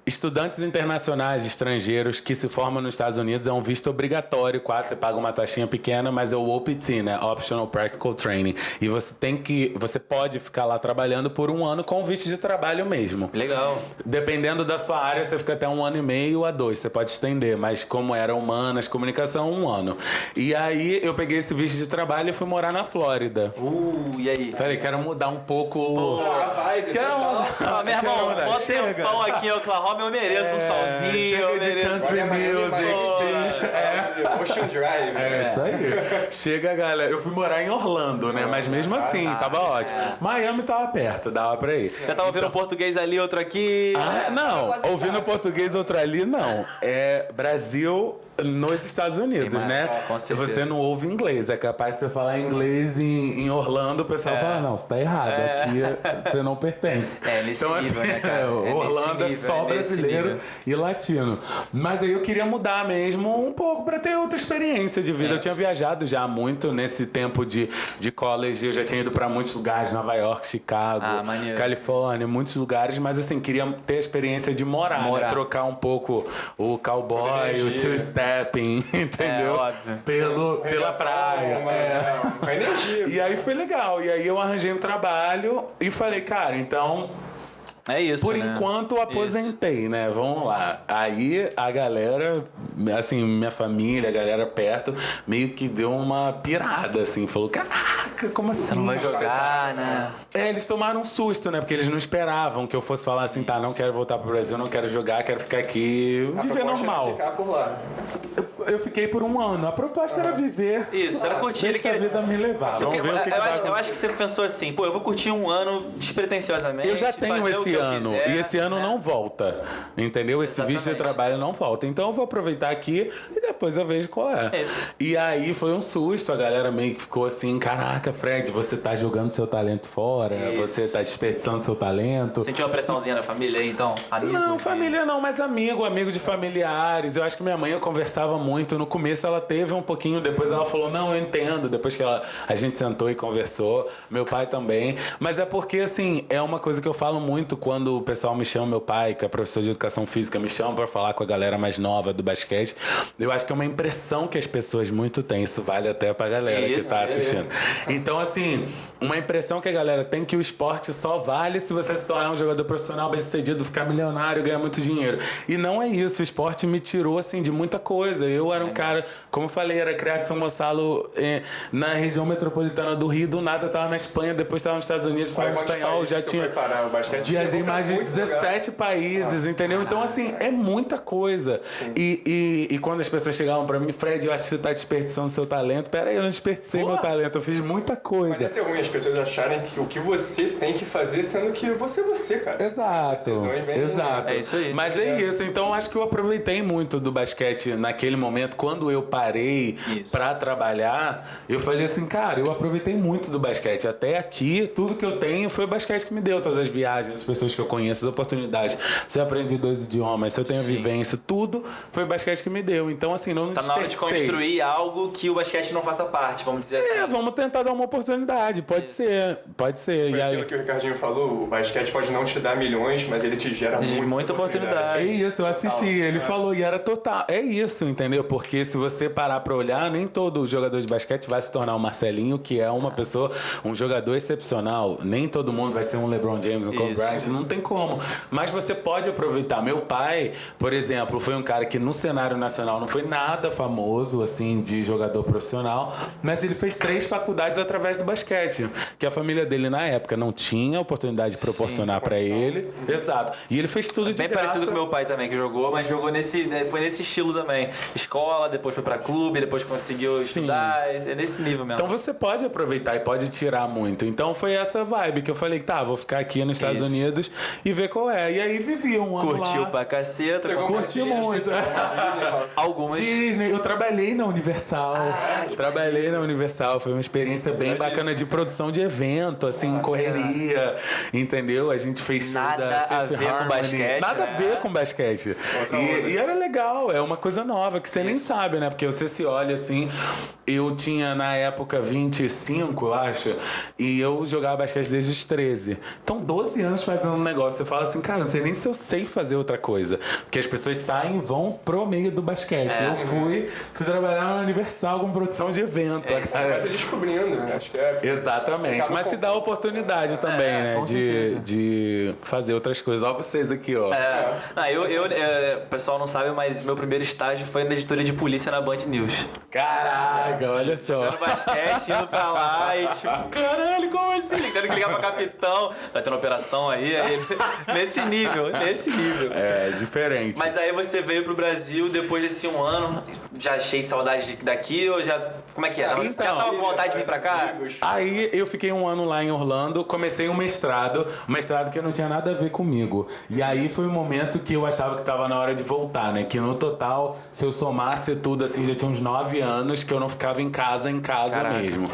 estudantes internacionais, estrangeiros que se formam nos Estados Unidos. É um visto obrigatório, quase. Você paga uma taxinha pequena, mas é o OPT, né? Optional Practical Training. E você pode ficar lá trabalhando por 1 ano com visto de trabalho mesmo. Legal. Dependendo da sua área, você fica até 1 ano e meio a 2. Você pode estender, mas como era humanas, comunicação, 1 ano. E aí, eu peguei esse visto de trabalho e fui morar na Flórida. E aí? Falei, quero mudar um pouco... a vibe, quero mudar Meu irmão, mó tempão aqui em Oklahoma, eu mereço um solzinho, eu mereço... Country music, Ocean Drive. Isso aí. Chega, galera. Eu fui morar em Orlando, né? Mas mesmo assim, tava ótimo. Miami tava perto, dava pra ir. Já tava ouvindo um português ali, outro aqui. Não, ouvindo português outro ali, não. É Brasil nos Estados Unidos, né? Com certeza. Você não ouve inglês. É capaz de você falar inglês em Orlando, o pessoal fala, não, você tá errado. Aqui você não pertence. Nesse então, nível, assim, né, cara? Orlando é só brasileiro e latino. Mas aí eu queria mudar mesmo um pouco pra ter outra experiência de vida. Eu tinha viajado já muito nesse tempo de college. Eu já tinha ido pra muitos lugares, Nova York, Chicago, Califórnia, muitos lugares. Mas assim, queria ter a experiência de morar. Né? Trocar um pouco o cowboy, o two-step, entendeu? Óbvio. Pela praia. Com energia. E aí foi legal. E aí eu arranjei um trabalho e falei, cara, então... É isso, Por né? enquanto, aposentei, né? Vamos lá. Aí, a galera, assim, minha família, a galera perto, meio que deu uma pirada, assim. Falou, caraca, como assim? Você não vai jogar, né? Eles tomaram um susto, né? Porque eles não esperavam que eu fosse falar assim, tá, não quero voltar pro Brasil, não quero jogar, quero ficar aqui, viver normal. Ficar por lá. Eu fiquei por um ano. A proposta era viver. Isso, era curtir. Deixa a vida me levar. Vamos ver o que vai acontecer. Eu acho que você pensou assim, pô, eu vou curtir um ano despretensiosamente. Eu já tenho esse ano. Quiser, E esse ano não volta. Entendeu? Esse visto de trabalho não volta. Então eu vou aproveitar aqui e depois eu vejo qual é. Isso. E aí foi um susto. A galera meio que ficou assim: caraca, Fred, você tá jogando seu talento fora. Isso. Você tá desperdiçando seu talento. Sentiu uma pressãozinha da família aí, então? Amigos, Não, família não, mas amigo de familiares. Eu acho que minha mãe eu conversava muito. No começo ela teve um pouquinho, depois ela falou, não, eu entendo. Depois que a gente sentou e conversou. Meu pai também. Mas é porque, assim, é uma coisa que eu falo muito quando o pessoal me chama, meu pai, que é professor de educação física, me chama pra falar com a galera mais nova do basquete. Eu acho que é uma impressão que as pessoas muito têm. Isso vale até pra galera que tá assistindo. Então, assim, uma impressão que a galera tem que o esporte só vale se você se tornar um jogador profissional bem-sucedido, ficar milionário, ganhar muito dinheiro. E não é isso. O esporte me tirou, assim, de muita coisa. Eu era um cara, como eu falei, era criado em São Gonçalo, na região metropolitana do Rio. Do nada eu tava na Espanha, depois tava nos Estados Unidos, falando espanhol, já tinha... Viajei mais de 17 países, entendeu? Então, assim, é muita coisa. E quando as pessoas chegavam pra mim, Fred, eu acho que você tá desperdiçando seu talento. Pera aí, eu não desperdicei meu talento, eu fiz muita coisa. Mas é ruim as pessoas acharem que o que você tem que fazer, sendo que você é você, cara. Exato. Exato. É isso aí. Mas é isso. Então, acho que eu aproveitei muito do basquete naquele momento. Quando eu parei pra trabalhar, eu falei assim, cara, eu aproveitei muito do basquete. Até aqui, tudo que eu tenho foi o basquete que me deu. Todas as viagens, as pessoas que eu conheço, as oportunidades. Se eu aprendi 2 idiomas, se eu tenho vivência, tudo foi o basquete que me deu. Então, assim, não tá na hora de construir algo que o basquete não faça parte, vamos dizer assim. Vamos tentar dar uma oportunidade. Pode ser. Foi aquilo que o Ricardinho falou, o basquete pode não te dar milhões, mas ele te gera muita oportunidade. É isso, eu assisti, ele falou, e era total. É isso, entendeu? Porque se você parar pra olhar, nem todo jogador de basquete vai se tornar um Marcelinho, que é uma pessoa, um jogador excepcional. Nem todo mundo vai ser um LeBron James, um Kobe Bryant, não tem como. Mas você pode aproveitar. Meu pai, por exemplo, foi um cara que no cenário nacional não foi nada famoso, assim, de jogador profissional, mas ele fez 3 faculdades através do basquete, que a família dele, na época, não tinha oportunidade de proporcionar pra ele. Exato. E ele fez tudo de bem graça. parecido com meu pai também, que jogou, mas jogou foi nesse estilo também. Escola, depois foi pra clube, depois conseguiu estudar, é nesse nível mesmo. Então você pode aproveitar e pode tirar muito. Então foi essa vibe que eu falei, tá, vou ficar aqui nos Estados Unidos e ver qual é. E aí vivi um ano Curtiu lá. pra caceta. Curti muito. Algumas. Disney, eu trabalhei na Universal. Trabalhei na Universal, foi uma experiência bem bacana de produção de evento, assim, correria, entendeu? A gente fez nada a ver com basquete. Nada a ver com basquete. E era legal, é uma coisa nova que você nem sabe, né? Porque você se olha assim, eu tinha na época 25, eu acho, e eu jogava basquete desde os 13. Então 12 anos fazendo um negócio, você fala assim, cara, não sei nem se eu sei fazer outra coisa. Porque as pessoas saem e vão pro meio do basquete. Eu fui trabalhar na Universal com produção de evento. Você vai se descobrindo, né? Acho que Exatamente, mas se dá oportunidade também, né? De fazer outras coisas. Olha vocês aqui, ó. O pessoal não sabe, mas meu primeiro estágio foi editoria de polícia na Band News. Caraca, olha só. Jogando basquete, indo pra lá e tipo, caralho, como assim? Tendo que ligar pra capitão. Tá tendo operação aí. Nesse nível. É, diferente. Mas aí você veio pro Brasil depois desse um ano, já cheio de saudade daqui ou já... Como é que é? Já tava com vontade de vir pra cá? Aí eu fiquei um ano lá em Orlando, comecei um mestrado que não tinha nada a ver comigo. E aí foi o momento que eu achava que tava na hora de voltar, né? Que no total, se eu somasse tudo, assim, já tinha uns 9 anos que eu não ficava em casa Caraca. mesmo.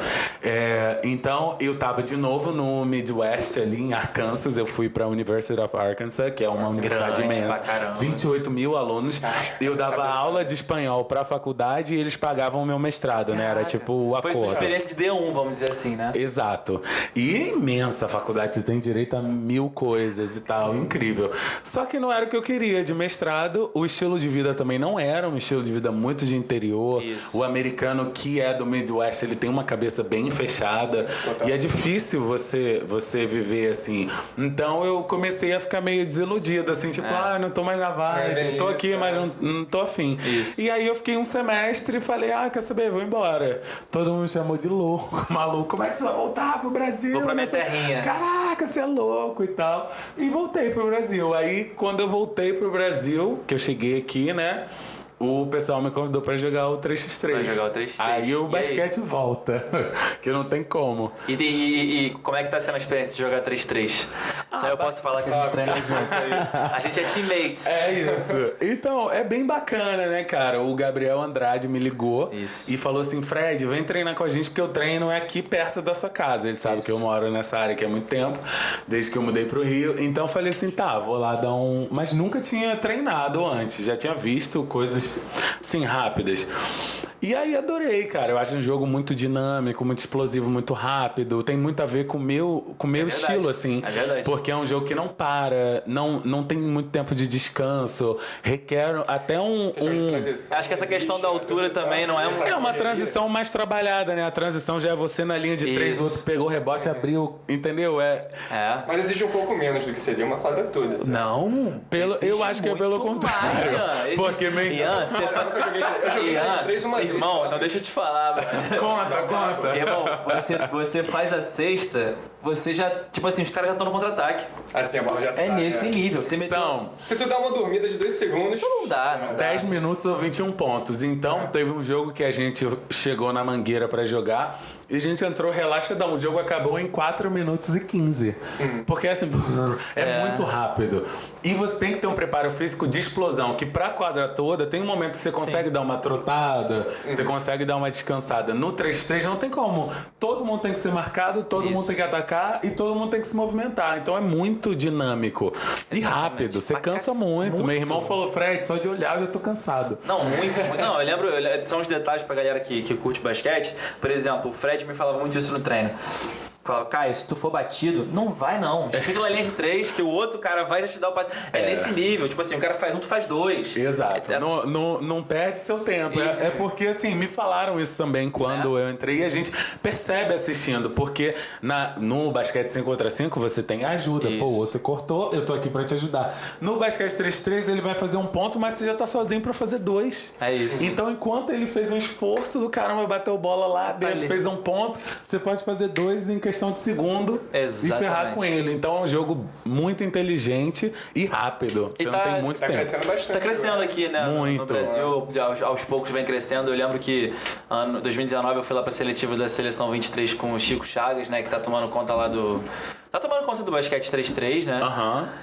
Então eu tava de novo no Midwest ali em Arkansas, eu fui pra University of Arkansas, que é uma universidade imensa, 28 mil alunos. Eu dava aula de espanhol pra faculdade e eles pagavam o meu mestrado, né? Era tipo o acordo. Foi sua experiência de D1, vamos dizer assim, né? Exato. E imensa a faculdade, você tem direito a 1000 coisas e tal, incrível. Só que não era o que eu queria de mestrado, o estilo de vida também não era um estilo de vida muito de interior. Isso. O americano que é do Midwest, ele tem uma cabeça bem fechada e é difícil você viver assim. Então eu comecei a ficar meio desiludido, assim, tipo, não tô mais na vibe, tô aqui, mas não tô afim. Isso. E aí eu fiquei um semestre e falei, quer saber, vou embora. Todo mundo me chamou de louco, maluco, como é que você vai voltar pro Brasil? Vou pra minha terrinha. Caraca, você é louco e tal. E voltei pro Brasil. Aí, quando eu voltei pro Brasil, que eu cheguei aqui, né? O pessoal me convidou pra jogar o 3x3. Pra jogar o 3x3. Aí o basquete volta, que não tem como. E como é que tá sendo a experiência de jogar 3x3? Isso aí eu posso falar que a gente treina junto. A gente é teammates. É isso. Então, é bem bacana, né, cara? O Gabriel Andrade me ligou e falou assim, Fred, vem treinar com a gente, porque o treino é aqui perto da sua casa. Ele sabe que eu moro nessa área aqui há muito tempo, desde que eu mudei pro Rio. Então eu falei assim, tá, vou lá dar um... Mas nunca tinha treinado antes, já tinha visto coisas, assim, rápidas. E aí adorei, cara. Eu acho um jogo muito dinâmico, muito explosivo, muito rápido. Tem muito a ver com o meu estilo, assim. É verdade. Porque é um jogo que não para, não tem muito tempo de descanso, requer até Acho que essa questão da altura também não é um... É uma transição mais trabalhada, né? A transição já é você na linha de 3, o outro pegou o rebote, abriu, entendeu? Mas exige um pouco menos do que seria uma quadra toda. Assim. Não, eu acho que é pelo contrário. Porque meio... Ian, você Eu joguei 3 uma vez. Irmão, não deixa eu te falar, mano. Conta. Irmão, você faz a sexta, você já... Tipo assim, os caras já estão no contra-ataque. Assim, a bola já sai. É nesse nível. Você meteu... Se tu dá uma dormida de 2 segundos... Não dá. 10 minutos ou 21 pontos. Então, teve um jogo que a gente chegou na Mangueira pra jogar e a gente entrou relaxadão. O jogo acabou em 4 minutos e 15. Porque, assim, é muito rápido. E você tem que ter um preparo físico de explosão, que pra quadra toda tem um momento que você consegue dar uma trotada, você consegue dar uma descansada. No 3x3 não tem como. Todo mundo tem que ser marcado, todo mundo tem que atacar e todo mundo tem que se movimentar. Então é muito dinâmico. E rápido. Você cansa muito. Meu irmão falou, Fred, só de olhar eu já tô cansado. Não, muito. Não, eu lembro, são os detalhes pra galera que curte basquete. Por exemplo, o Fred me falava muito isso no treino. Fala, Caio, se tu for batido, não vai não. Já fica na linha de 3, que o outro cara vai já te dar o passe. É nesse nível. Tipo assim, o cara faz um, tu faz 2. Exato. Não perde seu tempo. É porque, assim, me falaram isso também quando eu entrei e a gente percebe assistindo. Porque no basquete 5 contra 5 você tem ajuda. Pô, o outro cortou, eu tô aqui pra te ajudar. No basquete 3x3 ele vai fazer um ponto, mas você já tá sozinho pra fazer 2. É isso. Então, enquanto ele fez um esforço do caramba, bateu bola lá dentro, fez um ponto, você pode fazer 2 em questão de segundo e ferrar com ele. Então é um jogo muito inteligente e rápido. Você não tem muito tempo. Crescendo bastante. Tá crescendo aqui, né? Muito. No Brasil, aos poucos vem crescendo. Eu lembro que em 2019 eu fui lá pra seletiva da Seleção 23 com o Chico Chagas, né? Que tá tomando conta lá do... Tá tomando conta do basquete 3x3, né?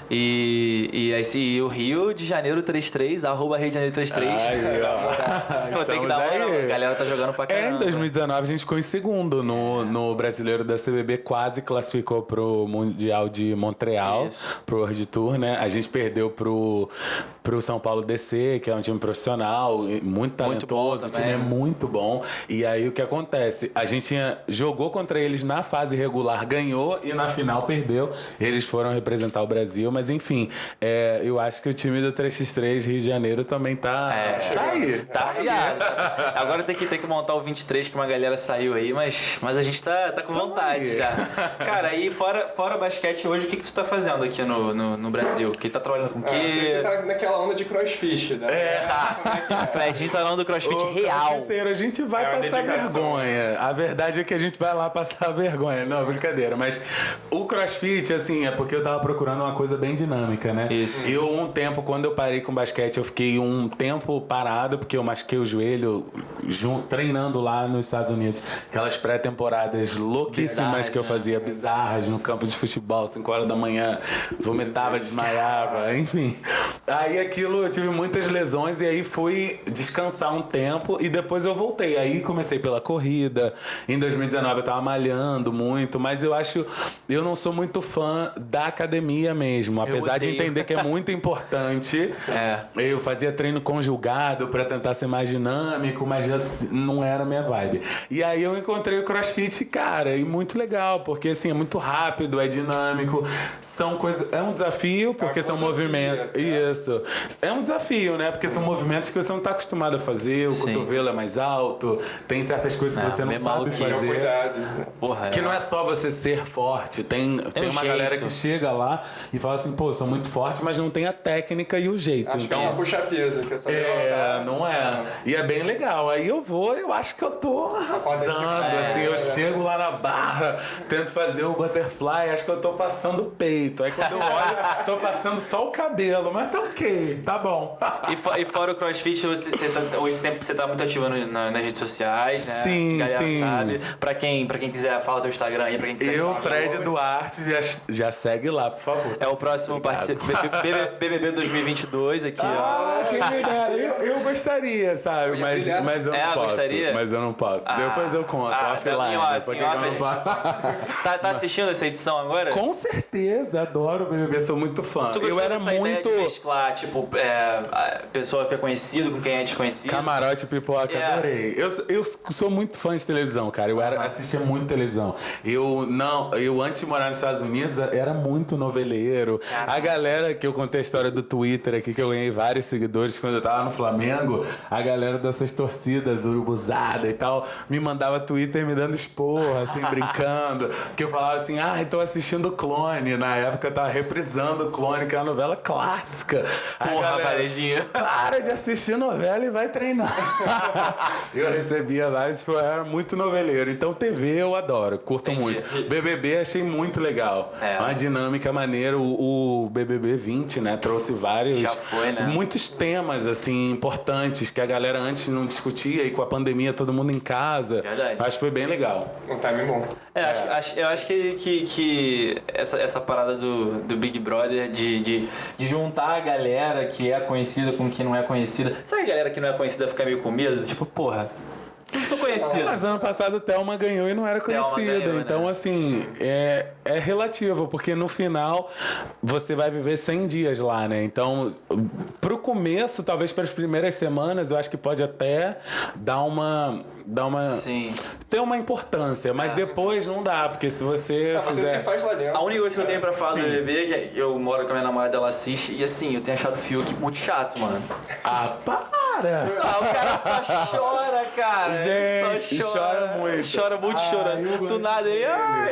E o Rio de Janeiro 3x3, @Rio de Janeiro 3x3. Tem que dar uma, a galera tá jogando pra caramba. Em 2019 a gente ficou em segundo no Brasileiro da CBB, quase classificou pro Mundial de Montreal, pro World Tour, né? A gente perdeu pro São Paulo DC, que é um time profissional, muito talentoso, o time é muito bom. E aí o que acontece? A gente jogou contra eles na fase regular, ganhou e na final perdeu. Eles foram representar o Brasil, mas enfim, eu acho que o time do 3x3 Rio de Janeiro também tá aí. Tá afiado. Agora tem que montar o 23, que uma galera saiu aí, mas a gente tá com vontade já. Cara, aí fora basquete hoje, o que tu tá fazendo aqui no Brasil? Que tá trabalhando com o quê? Você tá naquela onda de crossfit, né? O Fredinho tá falando do crossfit real. Crossfiteiro, a gente vai passar vergonha. A verdade é que a gente vai lá passar vergonha. Não, brincadeira. Mas o crossfit, assim, é porque eu tava procurando uma coisa bem dinâmica, né? Isso. Eu, um tempo, quando eu parei com basquete, eu fiquei um tempo parado, porque eu machuquei o joelho treinando lá nos Estados Unidos. Aquelas pré-temporadas louquíssimas Bizarras, que eu fazia, bizarras, no campo de futebol, 5 horas da manhã, vomitava, desmaiava, enfim. Aí aquilo, eu tive muitas lesões e aí fui descansar um tempo e depois eu voltei. Aí comecei pela corrida. Em 2019 eu tava malhando muito, mas eu não sou muito fã da academia mesmo, apesar de entender que é muito importante. Eu fazia treino conjugado pra tentar ser mais dinâmico, mas já não era a minha vibe. E aí eu encontrei o CrossFit, cara, e muito legal, porque assim, é muito rápido, é dinâmico, são coisas... É um desafio, porque são movimentos... Isso. É um desafio, né? Porque são movimentos que você não tá acostumado a fazer, o cotovelo é mais alto, tem certas coisas que você não sabe fazer. Porra, que não é só você ser forte, tem uma galera que chega lá e fala assim, pô, sou muito forte, mas não tem a técnica e o jeito. Acho então, que é só puxar peso, que é só não é. E é bem legal. Aí eu acho que eu tô arrasando, assim, eu chego lá na barra, tento fazer o butterfly, acho que eu tô passando o peito. Aí quando eu olho, tô passando só o cabelo, mas tá ok, tá bom. E fora o CrossFit, você tá muito ativo nas redes sociais, né? Sim, galera sim. sabe. Pra quem quiser, fala teu Instagram aí, pra quem quiser. Fred Duarte, já segue lá, por favor. É o próximo BBB 2022 aqui, quem me dera. Eu gostaria, sabe? Mas eu não posso. Gostaria? Mas eu não posso. Depois eu conto, offline. Tá assistindo essa edição agora? Com certeza, adoro o BBB, sou muito fã. Tu Eu era dessa ideia muito... de mesclar, tipo, a pessoa que é conhecido com quem é desconhecido? Camarote, pipoca, adorei. Eu sou muito fã de televisão, cara. Eu assistia muito televisão. Eu antes de morar nos Estados Unidos, era muito noveleiro. Caramba. A galera que eu contei a história do Twitter aqui, que eu ganhei vários seguidores quando eu tava no Flamengo, a galera dessas torcidas urubuzada e tal, me mandava Twitter me dando esporra, assim, brincando. Porque eu falava assim, tô assistindo Clone. Na época eu tava reprisando Clone, que é uma novela clássica. Porra, Varejinha. Para de assistir novela e vai treinar. Eu recebia vários, tipo, eu era muito noveleiro. Então TV eu adoro, curto muito. BBB achei muito legal. Uma dinâmica maneira. O BBB 20, né, trouxe vários... Já foi, né? Muitos temas, assim, importantes que a galera antes não discutia e com a pandemia todo mundo em casa. Verdade. Acho que foi bem legal. Um time bom. Eu acho que essa parada do Big Brother de juntar a galera que é conhecida com quem não é conhecida. Sabe a galera que não é conhecida fica meio com medo? Tipo, porra, eu sou conhecido. Mas ano passado o Thelma ganhou e não era conhecida. Ganhou, então, né? assim, é relativo, porque no final você vai viver 100 dias lá, né? Então, pro começo, talvez para as primeiras semanas, eu acho que pode até dar uma Sim. ter uma importância, mas depois não dá, porque se você Você fizer... se faz lá dentro. A única coisa que eu tenho pra falar do Sim. BBB é que eu moro com a minha namorada, ela assiste, e assim, eu tenho achado o Fiuk muito chato, mano. para! O cara só chora, cara. Gente, só chora muito. Chora muito chorando. Do nada ele...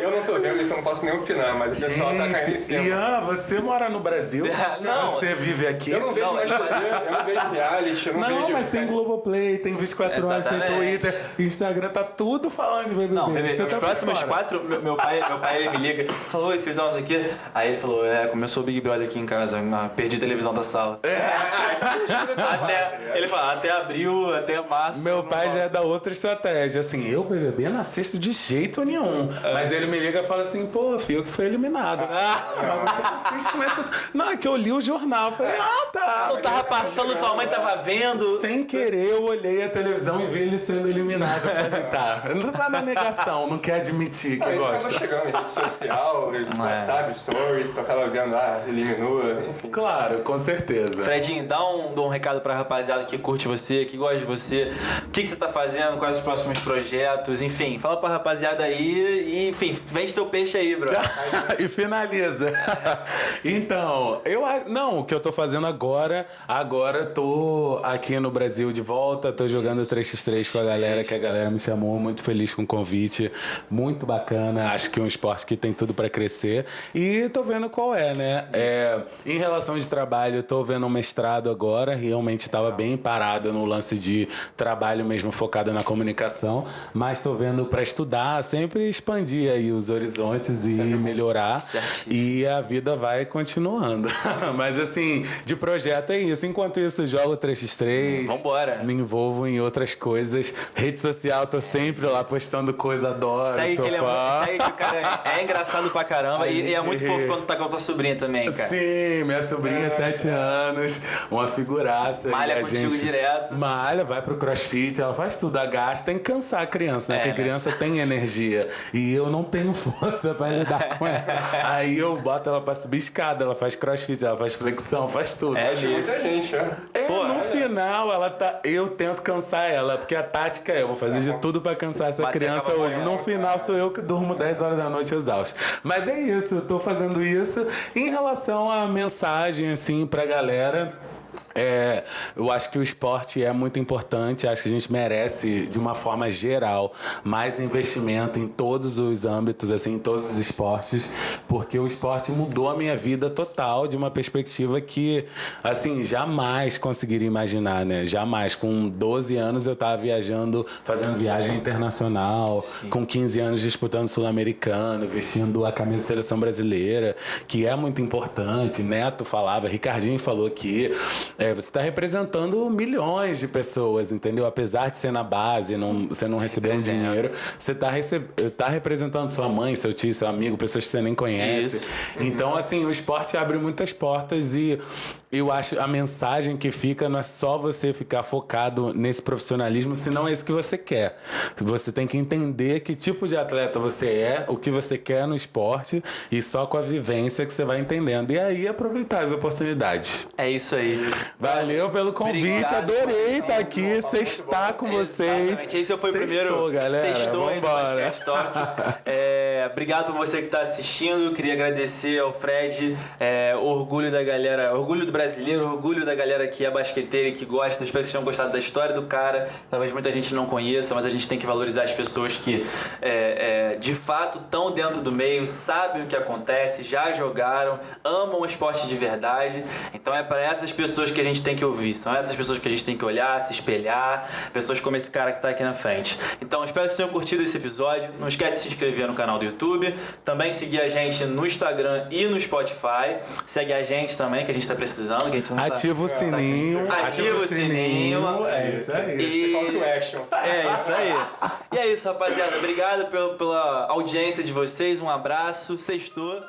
Eu não tô vendo, então não posso nem opinar, mas o pessoal tá caindo em cima. Ian, você mora no Brasil? Não. Você vive aqui? Eu não vejo mais TV, eu não vejo reality, eu não vejo... Não, mas tem Globoplay, tem 24 horas, tem Exatamente. Twitter, Instagram, tá tudo falando de BBB. Não, bebê, Você os tá por próximos fora. 4, meu pai ele me liga, falou, oi filho, não sei o quê. Aí ele falou, começou o Big Brother aqui em casa, perdi a televisão da sala. Ele fala, até abril, até março. Meu pai já é da outra estratégia, assim, eu BBB não assisto de jeito nenhum. Mas ele me liga e fala assim, pô, filho, que foi eliminado. Mas você não assiste, começa a... Não, é que eu li o jornal, falei, tá. Não tava passando, tua mãe tava vendo. Sem querer, eu olhei a televisão e vi ele sendo eliminado. Eu falei, tá. Não tá na negação, não quer admitir que Isso gosta. acaba chegando em rede social, WhatsApp, Stories, tu acaba vendo, eliminou, enfim. Claro, com certeza. Fredinho, dá um recado pra rapaziada que curte você, que gosta de você. O que você tá fazendo, quais os próximos projetos, enfim. Fala pra rapaziada aí e, enfim, vende teu peixe aí, bro. E finaliza. Então, o que eu tô fazendo agora tô aqui no Brasil de volta, tô jogando 3x3 com a galera, que a galera me chamou, muito feliz com o convite, muito bacana, acho que é um esporte que tem tudo pra crescer e tô vendo qual é, né? Em relação de trabalho, tô vendo um mestrado agora, realmente estava bem parado no lance de trabalho mesmo focado na comunicação, mas estou vendo para estudar, sempre expandir aí os horizontes e melhorar. Certíssimo. E a vida vai continuando. Mas assim, de projeto é isso. Enquanto isso, eu jogo 3x3. Vambora. Me envolvo em outras coisas. Rede social, tô sempre lá postando coisa, adoro. Segue que o cara é engraçado pra caramba. E é muito fofo quando tu tá com a tua sobrinha também, cara. Sim, minha sobrinha, 7 anos, uma figuraça. Malha contigo direto. Malha, vai pro crossfit, ela faz tudo, agacha. Tem que cansar a criança, né? Porque a criança tem energia. E eu não tenho força pra lidar com ela. Aí eu boto ela pra subir escada, ela faz crossfit, ela faz flexão, faz tudo. Acho que muita gente, né? No final, eu tento cansar ela, porque a tática é, eu vou fazer de tudo pra cansar essa Mas você criança acaba hoje. No final, sou eu que durmo 10 horas da noite exausto. Mas é isso, eu tô fazendo isso. Em relação à mensagem, assim, pra galera... eu acho que o esporte é muito importante, acho que a gente merece, de uma forma geral, mais investimento em todos os âmbitos, assim, em todos os esportes, porque o esporte mudou a minha vida total de uma perspectiva que, assim, jamais conseguiria imaginar, né? Jamais. Com 12 anos eu estava viajando, fazendo viagem internacional, com 15 anos disputando Sul-Americano, vestindo a camisa da seleção brasileira, que é muito importante. Neto falava, Ricardinho falou aqui, você está representando milhões de pessoas, entendeu? Apesar de ser na base, você não receber um dinheiro, você tá representando sua mãe, seu tio, seu amigo, pessoas que você nem conhece. Isso. Então, assim, o esporte abre muitas portas e eu acho a mensagem que fica não é só você ficar focado nesse profissionalismo, senão é isso que você quer. Você tem que entender que tipo de atleta você é, o que você quer no esporte e só com a vivência que você vai entendendo. E aí aproveitar as oportunidades. É isso aí. Valeu pelo convite, Obrigado, adorei estar aqui, sextar com vocês. Exatamente, esse foi o primeiro galera. Sextou aí do Basquete Talk. Obrigado por você que está assistindo, queria agradecer ao Fred, orgulho da galera, orgulho do brasileiro, orgulho da galera que é basqueteira e que gosta, espero que vocês tenham gostado da história do cara, talvez muita gente não conheça, mas a gente tem que valorizar as pessoas que de fato estão dentro do meio, sabem o que acontece, já jogaram, amam o esporte de verdade, então é para essas pessoas que a gente tem que ouvir, são essas pessoas que a gente tem que olhar, se espelhar, pessoas como esse cara que tá aqui na frente. Então espero que vocês tenham curtido esse episódio, não esquece de se inscrever no canal do YouTube, também seguir a gente no Instagram e no Spotify, segue a gente também, que a gente tá precisando, que a gente não ativa o sininho. Ativa o sininho. É isso aí. E... Call to action. É isso aí. E é isso, rapaziada. Obrigado pela audiência de vocês. Um abraço. Sextou.